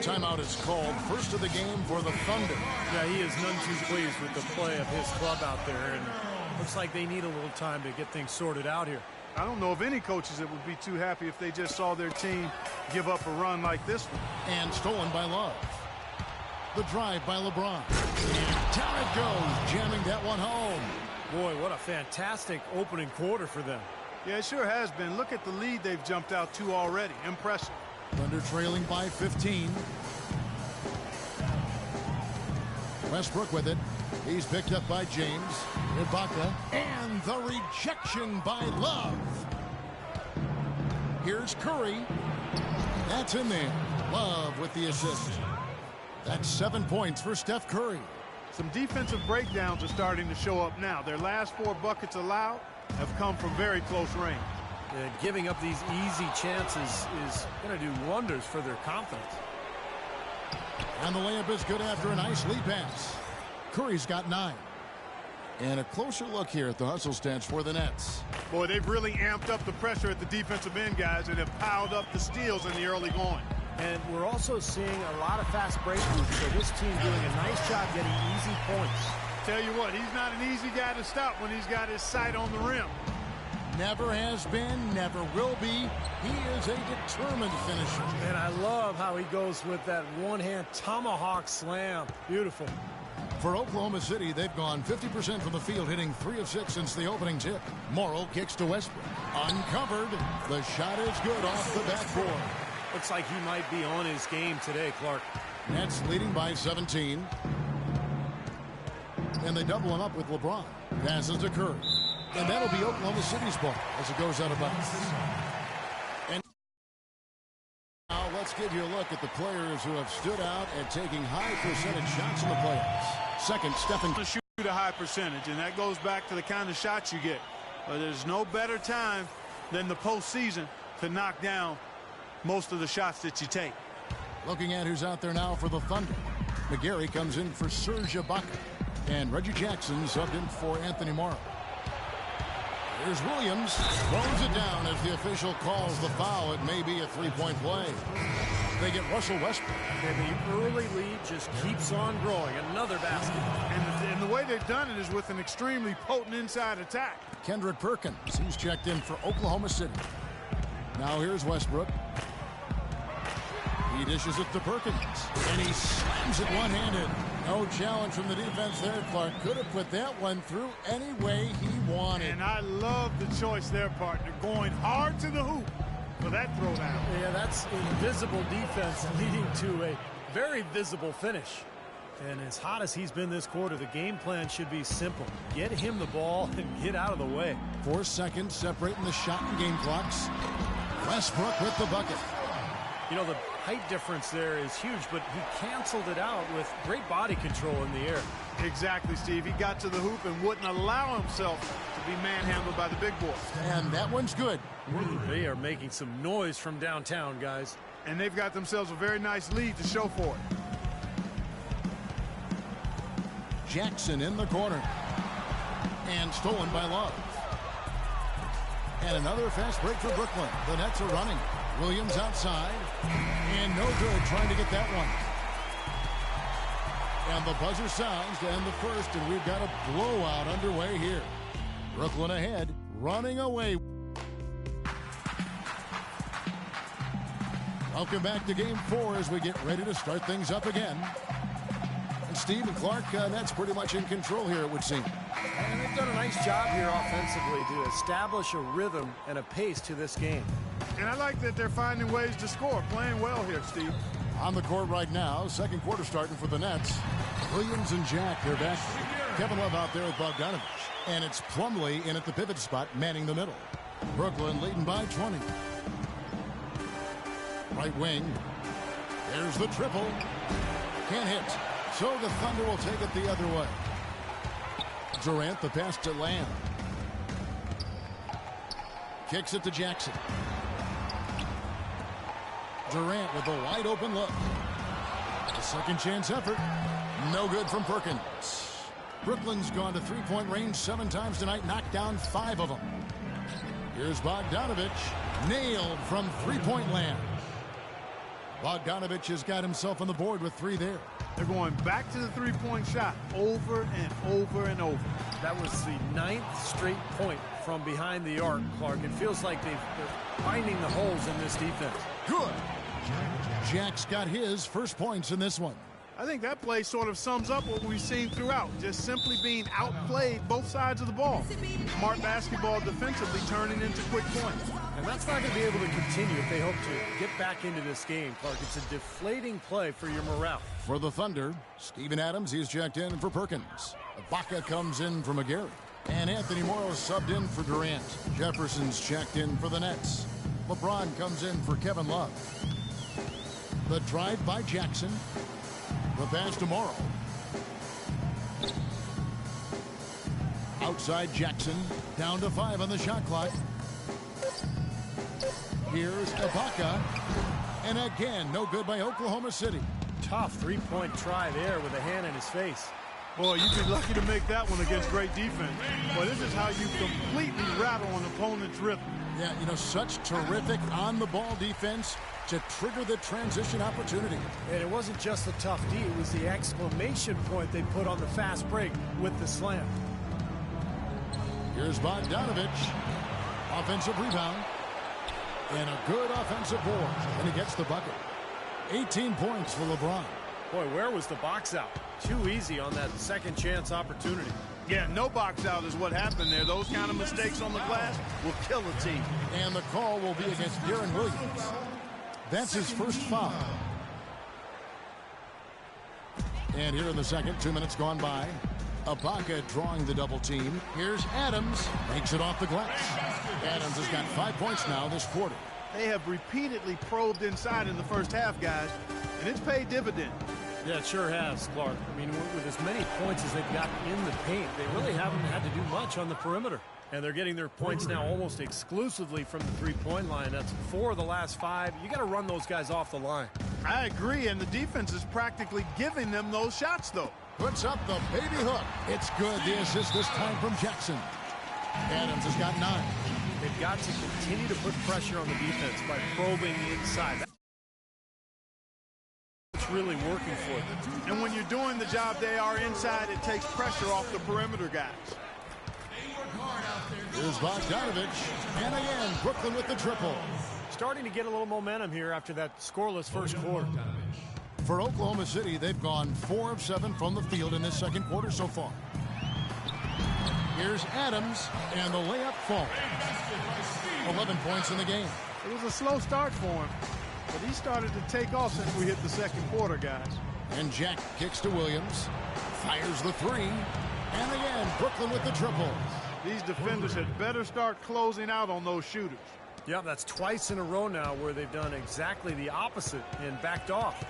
Timeout is called. First of the game for the Thunder. Yeah, he is none too pleased with the play of his club out there, and looks like they need a little time to get things sorted out here. I don't know of any coaches that would be too happy if they just saw their team give up a run like this one. And stolen by Love. The drive by LeBron. And down it goes, jamming that one home. Boy, what a fantastic opening quarter for them. Yeah, it sure has been. Look at the lead they've jumped out to already. Impressive. Thunder trailing by 15. Westbrook with it. He's picked up by James. Ibaka. And the rejection by Love. Here's Curry. That's in there. Love with the assist. That's 7 points for Steph Curry. Some defensive breakdowns are starting to show up now. Their last 4 buckets allowed have come from very close range. Giving up these easy chances is going to do wonders for their confidence. And the layup is good after a nice lead pass. Curry's got 9. And a closer look here at the hustle stats for the Nets. Boy, they've really amped up the pressure at the defensive end, guys, and have piled up the steals in the early going. And we're also seeing a lot of fast breakthroughs, so this team doing a nice job getting easy points. Tell you what, he's not an easy guy to stop when he's got his sight on the rim. Never has been, never will be. He is a determined finisher. And I love how he goes with that one-hand tomahawk slam. Beautiful. For Oklahoma City, they've gone 50% from the field, hitting 3 of 6 since the opening tip. Morrow kicks to Westbrook. Uncovered. The shot is good off the backboard. Looks like he might be on his game today, Clark. Nets leading by 17. And they double him up with LeBron. Passes to Curry. And that'll be Oklahoma City's ball as it goes out of bounds. And now let's give you a look at the players who have stood out at taking high percentage shots in the playoffs. Second, Stephen. To shoot a high percentage, and that goes back to the kind of shots you get. But there's no better time than the postseason to knock down most of the shots that you take. Looking at who's out there now for the Thunder. McGarry comes in for Serge Ibaka. And Reggie Jackson subbed in for Anthony Morrow. Here's Williams. Throws it down as the official calls the foul. It may be a three-point play. They get Russell Westbrook. And the early lead just keeps on growing. Another basket. And the way they've done it is with an extremely potent inside attack. Kendrick Perkins. He's checked in for Oklahoma City. Now here's Westbrook. He dishes it to Perkins. And he slams it one-handed. No challenge from the defense there. Clark could have put that one through any way he wanted. And I love the choice there, partner. Going hard to the hoop for that throwdown. Yeah, that's invisible defense leading to a very visible finish. And as hot as he's been this quarter, the game plan should be simple. Get him the ball and get out of the way. 4 seconds separating the shot and game clocks. Westbrook with the bucket. You know, the height difference there is huge, but he canceled it out with great body control in the air. Exactly, Steve. He got to the hoop and wouldn't allow himself to be manhandled by the big boy. And that one's good. They are making some noise from downtown, guys. And they've got themselves a very nice lead to show for it. Jackson in the corner. And stolen by Love. And another fast break for Brooklyn. The Nets are running. Williams outside. And no good trying to get that one. And the buzzer sounds to end the first, and we've got a blowout underway here. Brooklyn ahead, running away. Welcome back to Game 4 as we get ready to start things up again. And Steve and Clark, that's pretty much in control here, it would seem. And they've done a nice job here offensively to establish a rhythm and a pace to this game. And I like that they're finding ways to score, playing well here, Steve. On the court right now, second quarter starting for the Nets. Williams and Jack, they're back. Kevin Love out there with Bogdanovich. And it's Plumlee in at the pivot spot, manning the middle. Brooklyn leading by 20. Right wing. There's the triple. Can't hit. So the Thunder will take it the other way. Durant, the pass to Lamb. Kicks it to Jackson. Durant with a wide open look. A second chance effort. No good from Perkins. Brooklyn's gone to three-point range 7 times tonight, knocked down 5 of them. Here's Bogdanovich. Nailed from three-point land. Bogdanovich has got himself on the board with 3 there. They're going back to the three-point shot over and over and over. That was the 9th straight point from behind the arc, Clark. It feels like they're finding the holes in this defense. Good. Jack's got his first points in this one. I think that play sort of sums up what we've seen throughout. Just simply being outplayed both sides of the ball. Smart basketball defensively turning into quick points. And that's not going to be able to continue if they hope to get back into this game, Clark. It's a deflating play for your morale. For the Thunder, Steven Adams, he's checked in for Perkins. Ibaka comes in for McGarry. And Anthony Morrow subbed in for Durant. Jefferson's checked in for the Nets. LeBron comes in for Kevin Love. The drive by Jackson. The pass to Morrow. Outside Jackson. Down to 5 on the shot clock. Here's Ibaka. And again, no good by Oklahoma City. Tough three-point try there with a hand in his face. Boy, you'd be lucky to make that one against great defense. Boy, this is how you completely rattle an opponent's rhythm. Yeah, you know, such terrific on-the-ball defense to trigger the transition opportunity. And it wasn't just the tough D, it was the exclamation point they put on the fast break with the slam. Here's Bogdanovich. Offensive rebound. And a good offensive board. And he gets the bucket. 18 points for LeBron. Boy, where was the box out? Too easy on that second chance opportunity. Yeah, no box out is what happened there. Those kind of mistakes on the glass will kill a team. And the call will be against Deron Williams. That's his first foul. And here in the second, 2 minutes gone by. Ibaka drawing the double team. Here's Adams. Makes it off the glass. Adams has got 5 points now this quarter. They have repeatedly probed inside in the first half, guys, and it's paid dividend. Yeah, it sure has, Clark. I mean, with as many points as they've got in the paint, they really haven't had to do much on the perimeter. And they're getting their points now almost exclusively from the three-point line. That's 4 of the last 5. You got to run those guys off the line. I agree, and the defense is practically giving them those shots, though. Puts up the baby hook. It's good. The assist this time from Jackson. Adams has got 9. They've got to continue to put pressure on the defense by probing inside. It's really working for them. And when you're doing the job they are inside, it takes pressure off the perimeter guys. Here's Bogdanovich. And again, Brooklyn with the triple. Starting to get a little momentum here after that scoreless first quarter. For Oklahoma City, they've gone 4 of 7 from the field in this second quarter so far. Here's Adams, and the layup falls. 11 points in the game. It was a slow start for him, but he started to take off since we hit the second quarter, guys. And Jack kicks to Williams. Fires the 3. And again, Brooklyn with the triple. These defenders had better start closing out on those shooters. Yeah, that's twice in a row now where they've done exactly the opposite and backed off.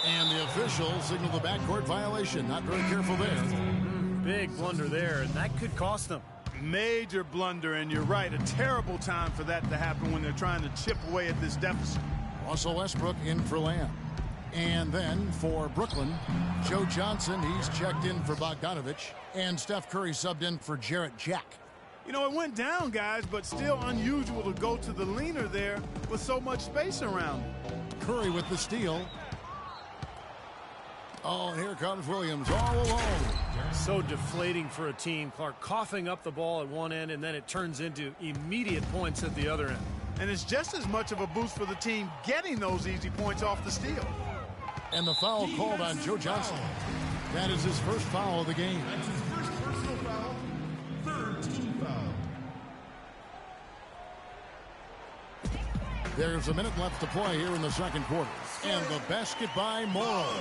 And the official signaled the backcourt violation. Not very careful there. Big blunder there, and that could cost them. Major blunder, and you're right. A terrible time for that to happen when they're trying to chip away at this deficit. Russell Westbrook in for Lamb. And then for Brooklyn, Joe Johnson, he's checked in for Bogdanovich. And Steph Curry subbed in for Jarrett Jack. You know, it went down, guys, but still unusual to go to the leaner there with so much space around. Curry with the steal. Oh, and here comes Williams all alone. So deflating for a team, Clark, coughing up the ball at one end, and then it turns into immediate points at the other end. And it's just as much of a boost for the team getting those easy points off the steal. And the foul called on Joe Johnson. That is his first foul of the game. That's his first personal foul, third team foul. There's a minute left to play here in the second quarter. And the basket by Morrow.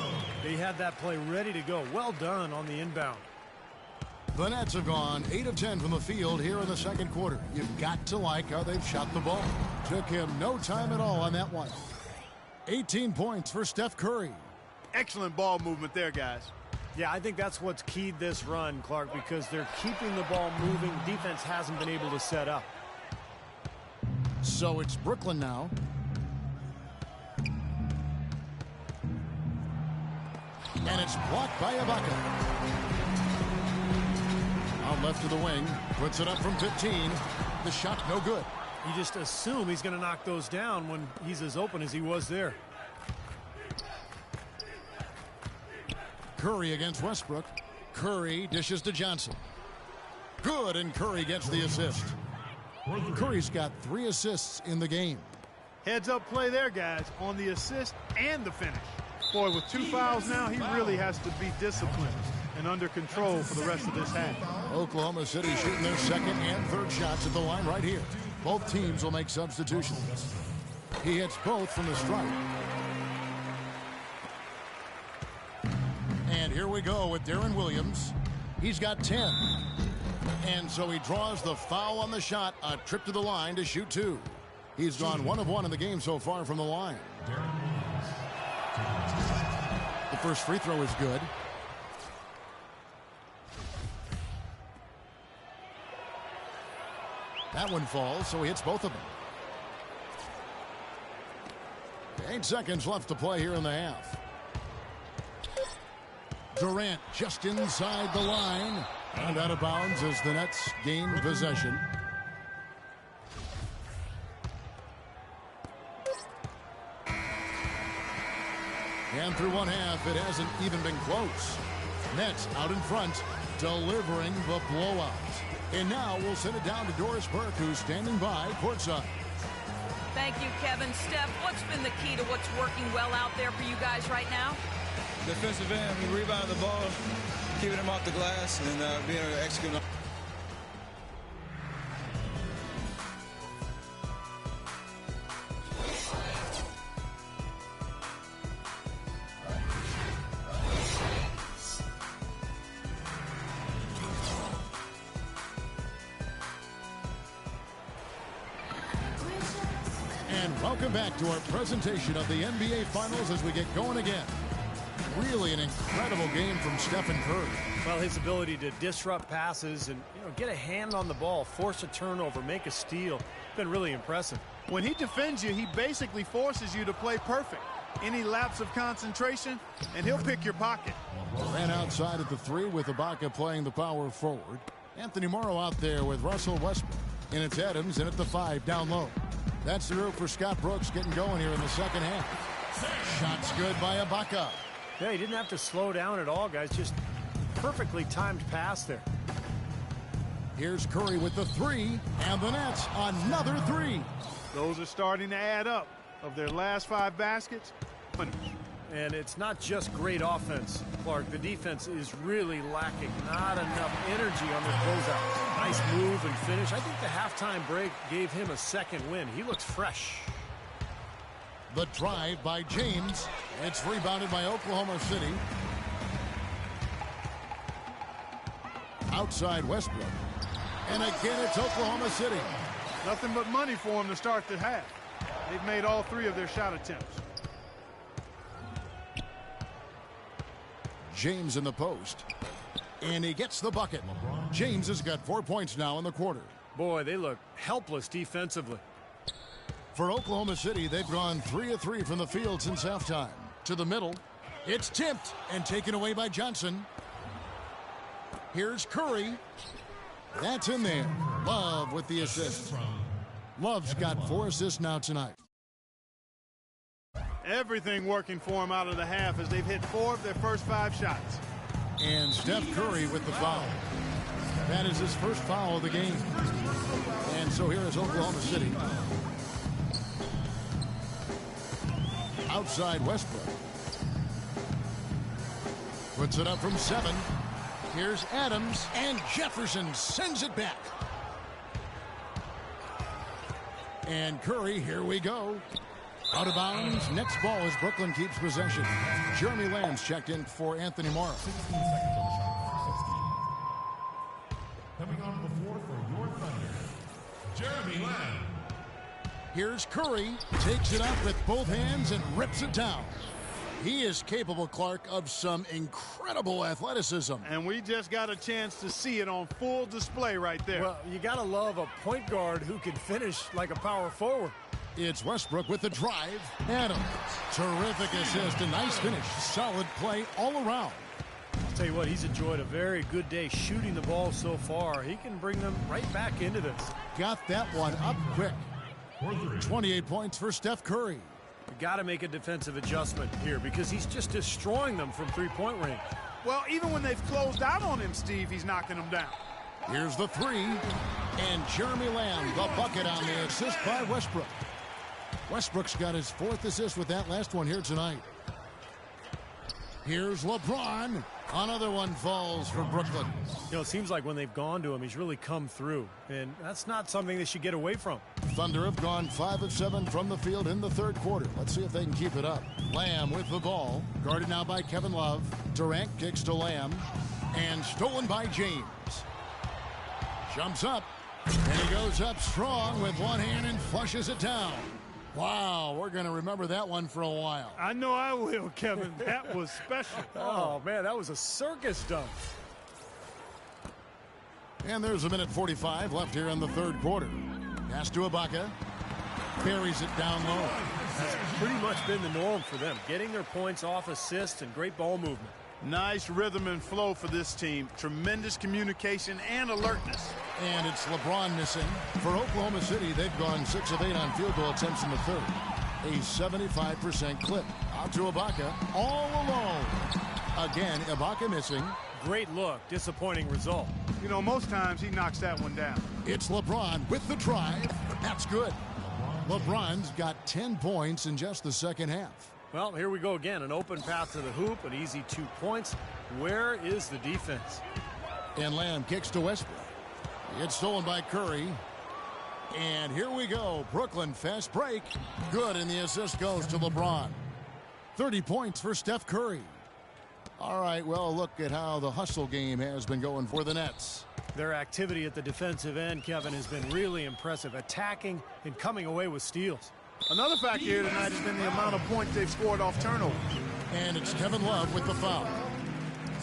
They had that play ready to go. Well done on the inbound. The Nets have gone 8 of 10 from the field here in the second quarter. You've got to like how they've shot the ball. Took him no time at all on that one. 18 points for Steph Curry. Excellent ball movement there, guys. Yeah, I think that's what's keyed this run, Clark, because they're keeping the ball moving. Defense hasn't been able to set up. So it's Brooklyn now. And it's blocked by Ibaka. Out left of the wing. Puts it up from 15. The shot no good. You just assume he's going to knock those down when he's as open as he was there. Curry against Westbrook. Curry dishes to Johnson. Good, and Curry gets the assist. Curry's got 3 assists in the game. Heads up play there, guys, on the assist and the finish. Boy, with 2 fouls now, he really has to be disciplined and under control for the rest of this half. Oklahoma City shooting their second and third shots at the line right here. Both teams will make substitutions. He hits both from the stripe. And here we go with Deron Williams. He's got 10. And so he draws the foul on the shot, a trip to the line to shoot 2. He's gone 1 of 1 in the game so far from the line. The first free throw is good. That one falls, so he hits both of them. 8 seconds left to play here in the half. Durant just inside the line. And out of bounds as the Nets gain possession. And through one half, it hasn't even been close. Nets out in front, delivering the blowout. And now we'll send it down to Doris Burke, who's standing by courtside. Thank you, Kevin. Steph, what's been the key to what's working well out there for you guys right now? Defensive end, we rebound the ball, keeping them off the glass, and being able to execute. And welcome back to our presentation of the NBA Finals as we get going again. Really an incredible game from Stephen Curry. Well, his ability to disrupt passes and get a hand on the ball, force a turnover, make a steal, been really impressive. When he defends you, he basically forces you to play perfect. Any lapse of concentration, and he'll pick your pocket. Ran outside at the 3 with Ibaka playing the power forward. Anthony Morrow out there with Russell Westbrook. And it's Adams in at the 5 down low. That's the route for Scott Brooks getting going here in the second half. Shots good by Ibaka. Yeah, he didn't have to slow down at all, guys. Just perfectly timed pass there. Here's Curry with the 3, and the Nets another 3. Those are starting to add up. Of their last 5 baskets, and it's not just great offense, Clark. The defense is really lacking. Not enough energy on their closeouts. Nice move and finish. I think the halftime break gave him a second win. He looks fresh. The drive by James. It's rebounded by Oklahoma City. Outside Westbrook. And again, it's Oklahoma City. Nothing but money for them to start the half. They've made all 3 of their shot attempts. James in the post. And he gets the bucket. James has got 4 points now in the quarter. Boy, they look helpless defensively. For Oklahoma City, they've gone 3 of 3 from the field since halftime. To the middle. It's tipped and taken away by Johnson. Here's Curry. That's in there. Love with the assist. Love's got 4 assists now tonight. Everything working for him out of the half as they've hit 4 of their first 5 shots. And Steph Curry with the foul. That is his first foul of the game. And so here is Oklahoma City. Outside Westbrook. Puts it up from 7. Here's Adams, and Jefferson sends it back. And Curry, here we go. Out of bounds. Next ball as Brooklyn keeps possession. Jeremy Lamb's checked in for Anthony Morrow. 16 seconds on the shot. 16. Coming on the floor for your Thunder, Jeremy Lamb. Here's Curry. Takes it up with both hands and rips it down. He is capable, Clark, of some incredible athleticism. And we just got a chance to see it on full display right there. Well, you got to love a point guard who can finish like a power forward. It's Westbrook with the drive. Adams. Terrific assist. A nice finish. Solid play all around. I'll tell you what, he's enjoyed a very good day shooting the ball so far. He can bring them right back into this. Got that one up quick. 28 points for Steph Curry. You got to make a defensive adjustment here because he's just destroying them from three-point range. Well, even when they've closed out on him, Steve, he's knocking them down. Here's the 3. And Jeremy Lamb, the bucket on the assist by Westbrook. Westbrook's got his 4th assist with that last one here tonight. Here's LeBron. Another one falls for Brooklyn. You know, it seems like when they've gone to him, he's really come through. And that's not something they should get away from. Thunder have gone 5 of 7 from the field in the 3rd quarter. Let's see if they can keep it up. Lamb with the ball. Guarded now by Kevin Love. Durant kicks to Lamb. And stolen by James. Jumps up, and he goes up strong with one hand and flushes it down. Wow, we're going to remember that one for a while. I know I will, Kevin. That was special. Oh, man, that was a circus dunk. And there's 1:45 left here in the third quarter. Pass to Ibaka. Buries it down low. That's pretty much been the norm for them, getting their points off assists and great ball movement. Nice rhythm and flow for this team. Tremendous communication and alertness. And it's LeBron missing. For Oklahoma City, they've gone 6 of 8 on field goal attempts in the third. A 75% clip. Out to Ibaka, all alone. Again, Ibaka missing. Great look, disappointing result. You know, most times he knocks that one down. It's LeBron with the drive. That's good. LeBron's got 10 points in just the second half. Well, here we go again. An open path to the hoop, an easy 2 points. Where is the defense? And Lamb kicks to Westbrook. It's stolen by Curry. And here we go. Brooklyn fast break. Good, and the assist goes to LeBron. 30 points for Steph Curry. All right, well, look at how the hustle game has been going for the Nets. Their activity at the defensive end, Kevin, has been really impressive, attacking and coming away with steals. Another factor here tonight has been the amount of points they've scored off turnover. And it's Kevin Love with the foul.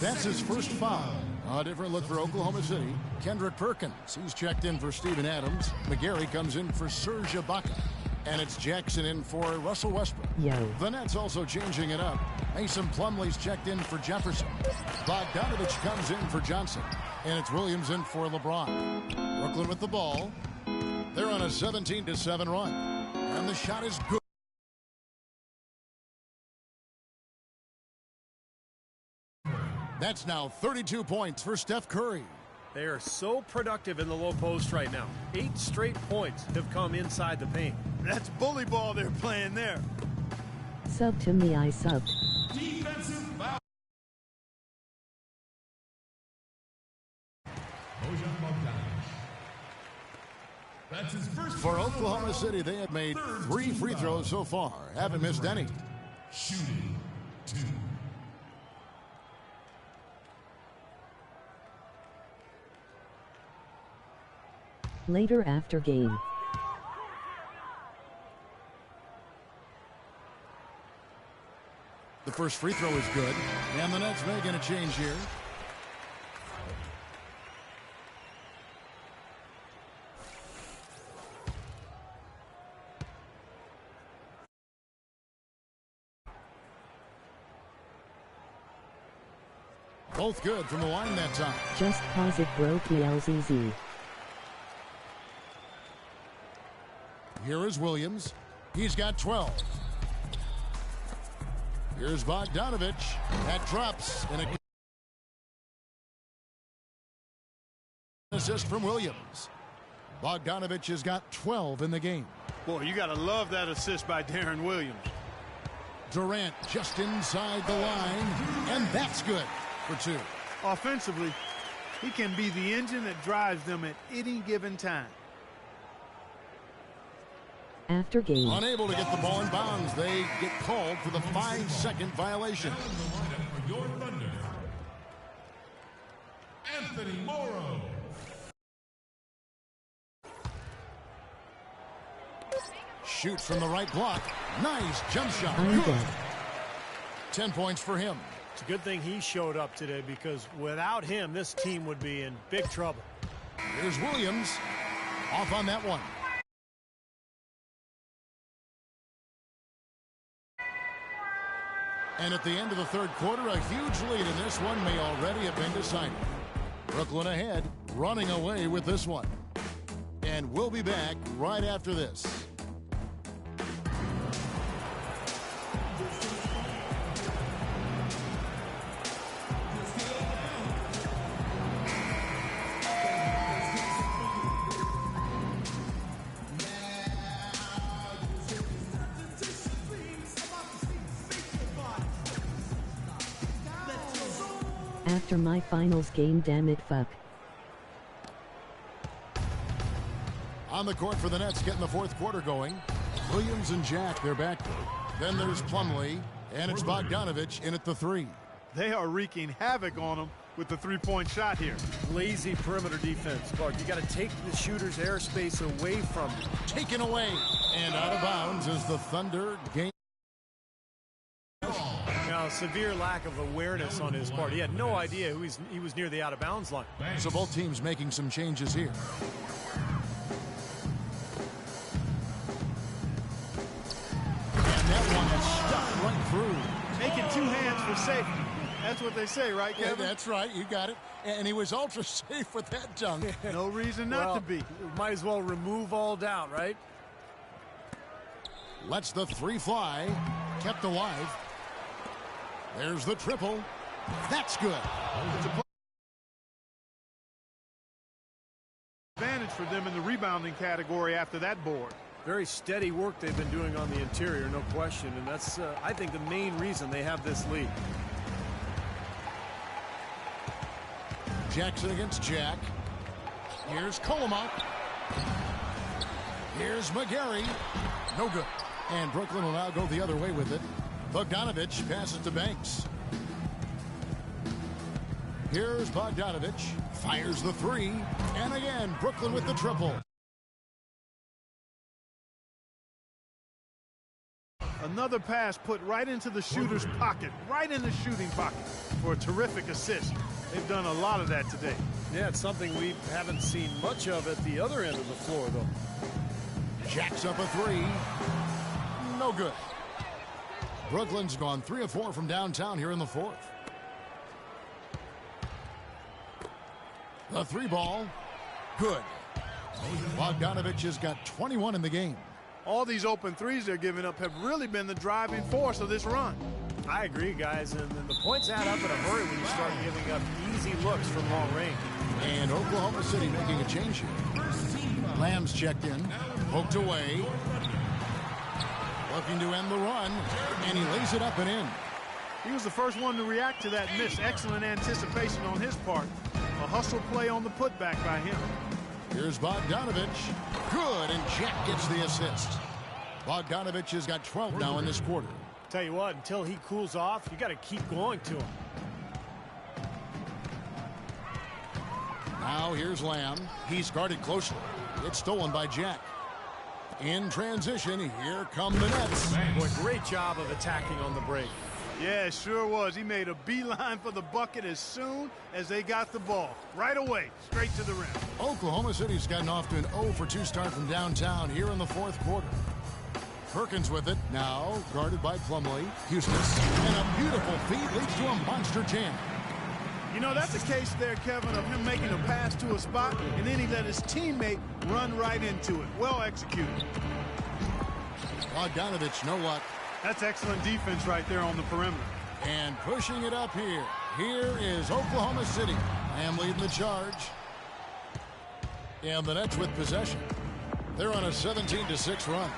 That's his first foul. A different look for Oklahoma City. Kendrick Perkins, he's checked in for Steven Adams. McGarry comes in for Serge Ibaka. And it's Jackson in for Russell Westbrook. Yo. The Nets also changing it up. Mason Plumlee's checked in for Jefferson. Bogdanovich comes in for Johnson. And it's Williams in for LeBron. Brooklyn with the ball. They're on a 17-7 run. And the shot is good. That's now 32 points for Steph Curry. They are so productive in the low post right now. 8 straight points have come inside the paint. That's bully ball they're playing there. Sub to me, I subbed. Defensive foul. Bojan Bogdanovic. That's his first. For Oklahoma City, they have made 3 free throws so far. Haven't missed any. Shooting 2. Later after game. The first free throw is good. And the Nets making a change here. Both good from the line that time. Just cause it broke the LZZ. Here is Williams. He's got 12. Here's Bogdanovich. That drops. And an assist from Williams. Bogdanovich has got 12 in the game. Boy, you got to love that assist by Darren Williams. Durant just inside the line. And that's good for 2. Offensively, he can be the engine that drives them at any given time. After game. Unable to get the ball in bounds. They get called for the 5-second violation. Down in the lineup for your Thunder, Anthony Morrow. Shoots from the right block. Nice jump shot. I'm dead. 10 points for him. It's a good thing he showed up today, because without him, this team would be in big trouble. Here's Williams. Off on that one. And at the end of the third quarter, a huge lead in this one may already have been decided. Brooklyn ahead, running away with this one. And we'll be back right after this. After my finals game, damn it, fuck. On the court for the Nets, getting the fourth quarter going. Williams and Jack, they're back. Then there's Plumlee, and it's Bogdanovich in at the 3. They are wreaking havoc on them. with the three-point shot here. Lazy perimeter defense, Clark. You got to take the shooter's airspace away from him. Taken away and out of bounds as the Thunder gain. Now, severe lack of awareness on his part. He had no idea he was near the out-of-bounds line. So both teams making some changes here. And that one is stuck right through. Making two hands for safety. That's what they say, right, Kevin? Yeah, that's right. You got it. And he was ultra safe with that dunk. No reason not to be. Might as well remove all doubt, right? Lets the three fly. Kept alive. There's the triple. That's good. Advantage for them in the rebounding category after that board. Very steady work they've been doing on the interior, no question. And that's, I think, the main reason they have this lead. Jackson against Jack. Here's Kolomak. Here's McGarry. No good. And Brooklyn will now go the other way with it. Bogdanovich passes to Banks. Here's Bogdanovich. Fires the three. And again, Brooklyn with the triple. Another pass put right into the shooter's pocket, right in the shooting pocket for a terrific assist. They've done a lot of that today. Yeah, it's something we haven't seen much of at the other end of the floor, though. Jacks up a three. No good. Brooklyn's gone 3 of 4 from downtown here in the fourth. The three ball. Good. Bogdanovich has got 21 in the game. All these open threes they're giving up have really been the driving force of this run. I agree, guys, and the points add up in a hurry when you start giving up easy looks from long range. And Oklahoma City making a change here. Lamb's checked in, poked away, looking to end the run, and he lays it up and in. He was the first one to react to that miss. Excellent anticipation on his part. A hustle play on the putback by him. Here's Bogdanovich. Good, and Jack gets the assist. Bogdanovich has got 12 now in this quarter. Tell you what, until he cools off, you got to keep going to him. Now here's Lamb. He's guarded closely. It's stolen by Jack. In transition, here come the Nets. Boy, great job of attacking on the break. Yeah, it sure was. He made a beeline for the bucket as soon as they got the ball. Right away, straight to the rim. Oklahoma City's gotten off to an 0 for 2 start from downtown here in the fourth quarter. Perkins with it, now guarded by Plumlee. Houston, and a beautiful feed leads to a monster jam. You know, that's a case there, Kevin, of him making a pass to a spot, and then he let his teammate run right into it. Well executed. Bogdanovich, no luck. That's excellent defense right there on the perimeter. And pushing it up here. Here is Oklahoma City. Lamb leading the charge. And the Nets with possession. They're on a 17-6 run.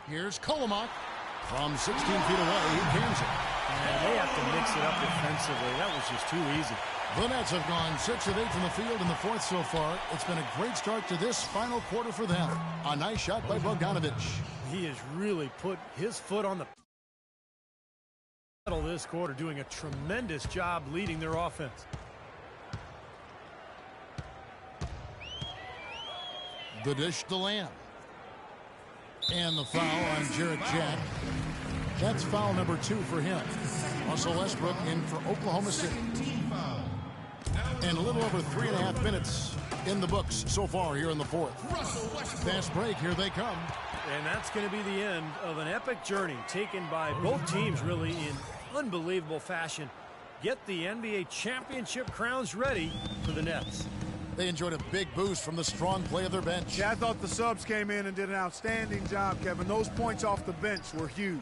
Here's Kolomak. From 16 feet away, he cans it. And they have to mix it up defensively. That was just too easy. The Nets have gone 6 of 8 from the field in the fourth so far. It's been a great start to this final quarter for them. A nice shot by Bogdanovich. He has really put his foot on the pedal this quarter, doing a tremendous job leading their offense. The dish to Lamb. And the foul on Jarrett Jack. That's foul number 2 for him. Russell Westbrook in for Oklahoma City. And a little over 3.5 minutes in the books so far here in the fourth. Fast break, here they come. And that's going to be the end of an epic journey taken by both teams really in unbelievable fashion. Get the NBA championship crowns ready for the Nets. They enjoyed a big boost from the strong play of their bench. Yeah, I thought the subs came in and did an outstanding job, Kevin. Those points off the bench were huge.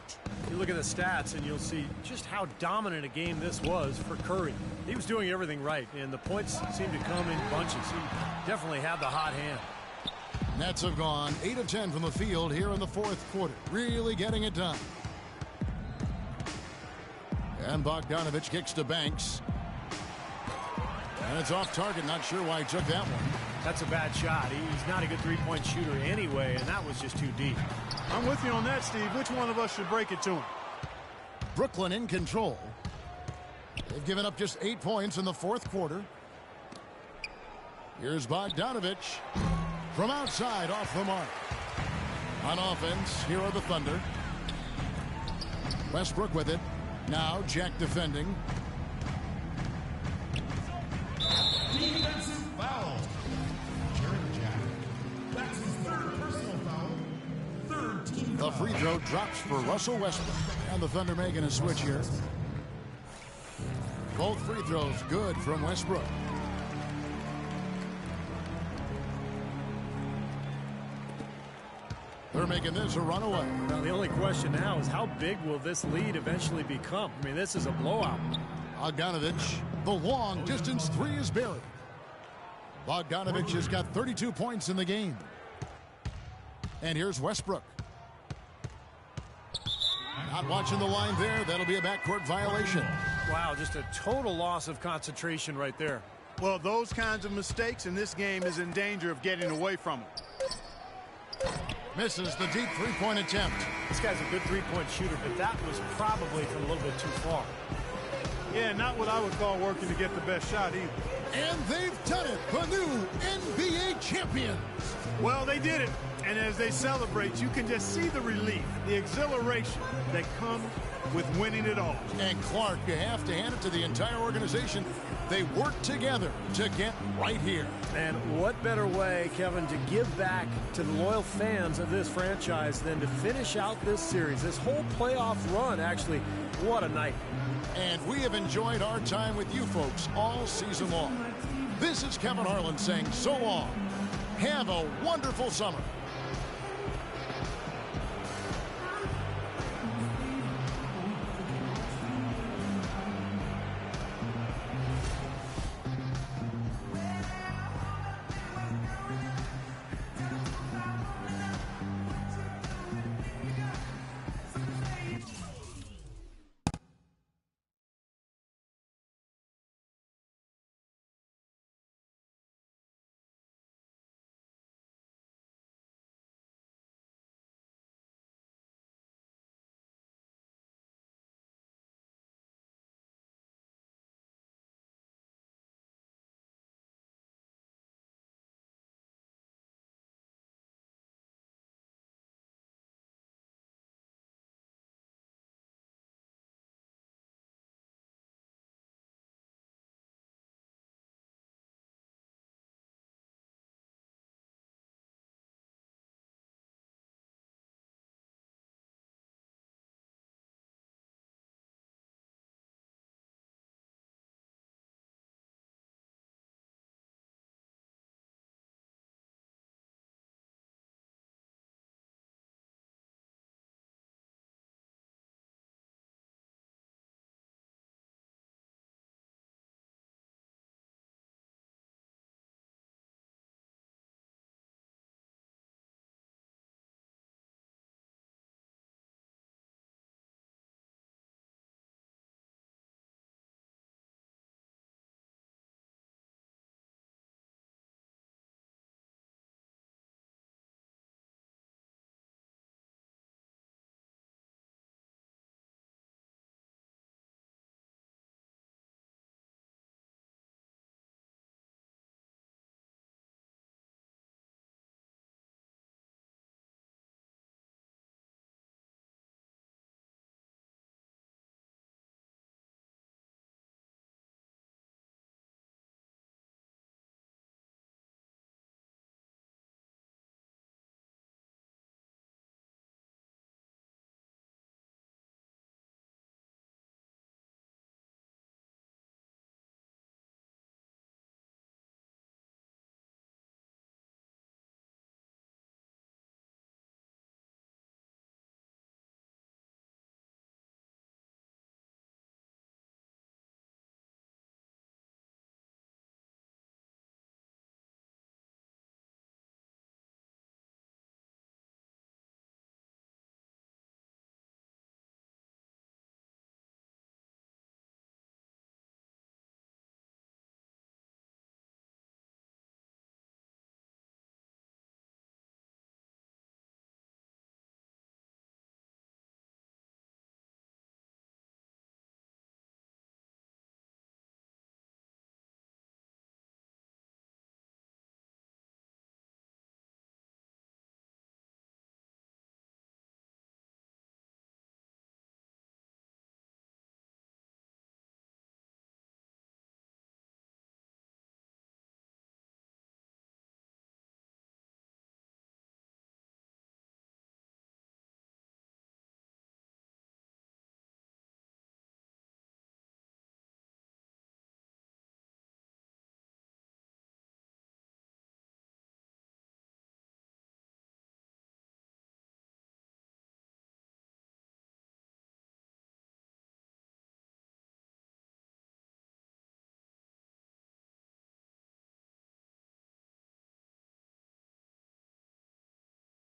You look at the stats and you'll see just how dominant a game this was for Curry. He was doing everything right, and the points seemed to come in bunches. He definitely had the hot hand. Nets have gone 8 of 10 from the field here in the fourth quarter. Really getting it done. And Bogdanovich kicks to Banks. And it's off target. Not sure why he took that one. That's a bad shot. He's not a good three-point shooter anyway, and that was just too deep. I'm with you on that, Steve. Which one of us should break it to him? Brooklyn in control. They've given up just 8 points in the fourth quarter. Here's Bogdanovic from outside off the mark. On offense, here are the Thunder. Westbrook with it. Now Jack defending. Defensive foul. Jaren Jack. That's his third personal foul. Third team The free throw drops for Russell Westbrook. And the Thunder making a switch here. Both free throws good from Westbrook. They're making this a runaway. Now, the only question now is how big will this lead eventually become? I mean, this is a blowout. Bogdanovic, the long distance three is buried. Bogdanovic has got 32 points in the game. And here's Westbrook. Not watching the line there. That'll be a backcourt violation. Wow, just a total loss of concentration right there. Well, those kinds of mistakes in this game is in danger of getting away from it. Misses the deep three-point attempt. This guy's a good three-point shooter, but that was probably from a little bit too far. Yeah, not what I would call working to get the best shot either. And they've done it, the new NBA champions. Well, they did it. And as they celebrate, you can just see the relief, the exhilaration that comes with winning it all. And Clark, you have to hand it to the entire organization. They work together to get right here. And what better way, Kevin, to give back to the loyal fans of this franchise than to finish out this series, this whole playoff run, actually. What a night. And we have enjoyed our time with you folks all season long. This is Kevin Harlan saying so long. Have a wonderful summer.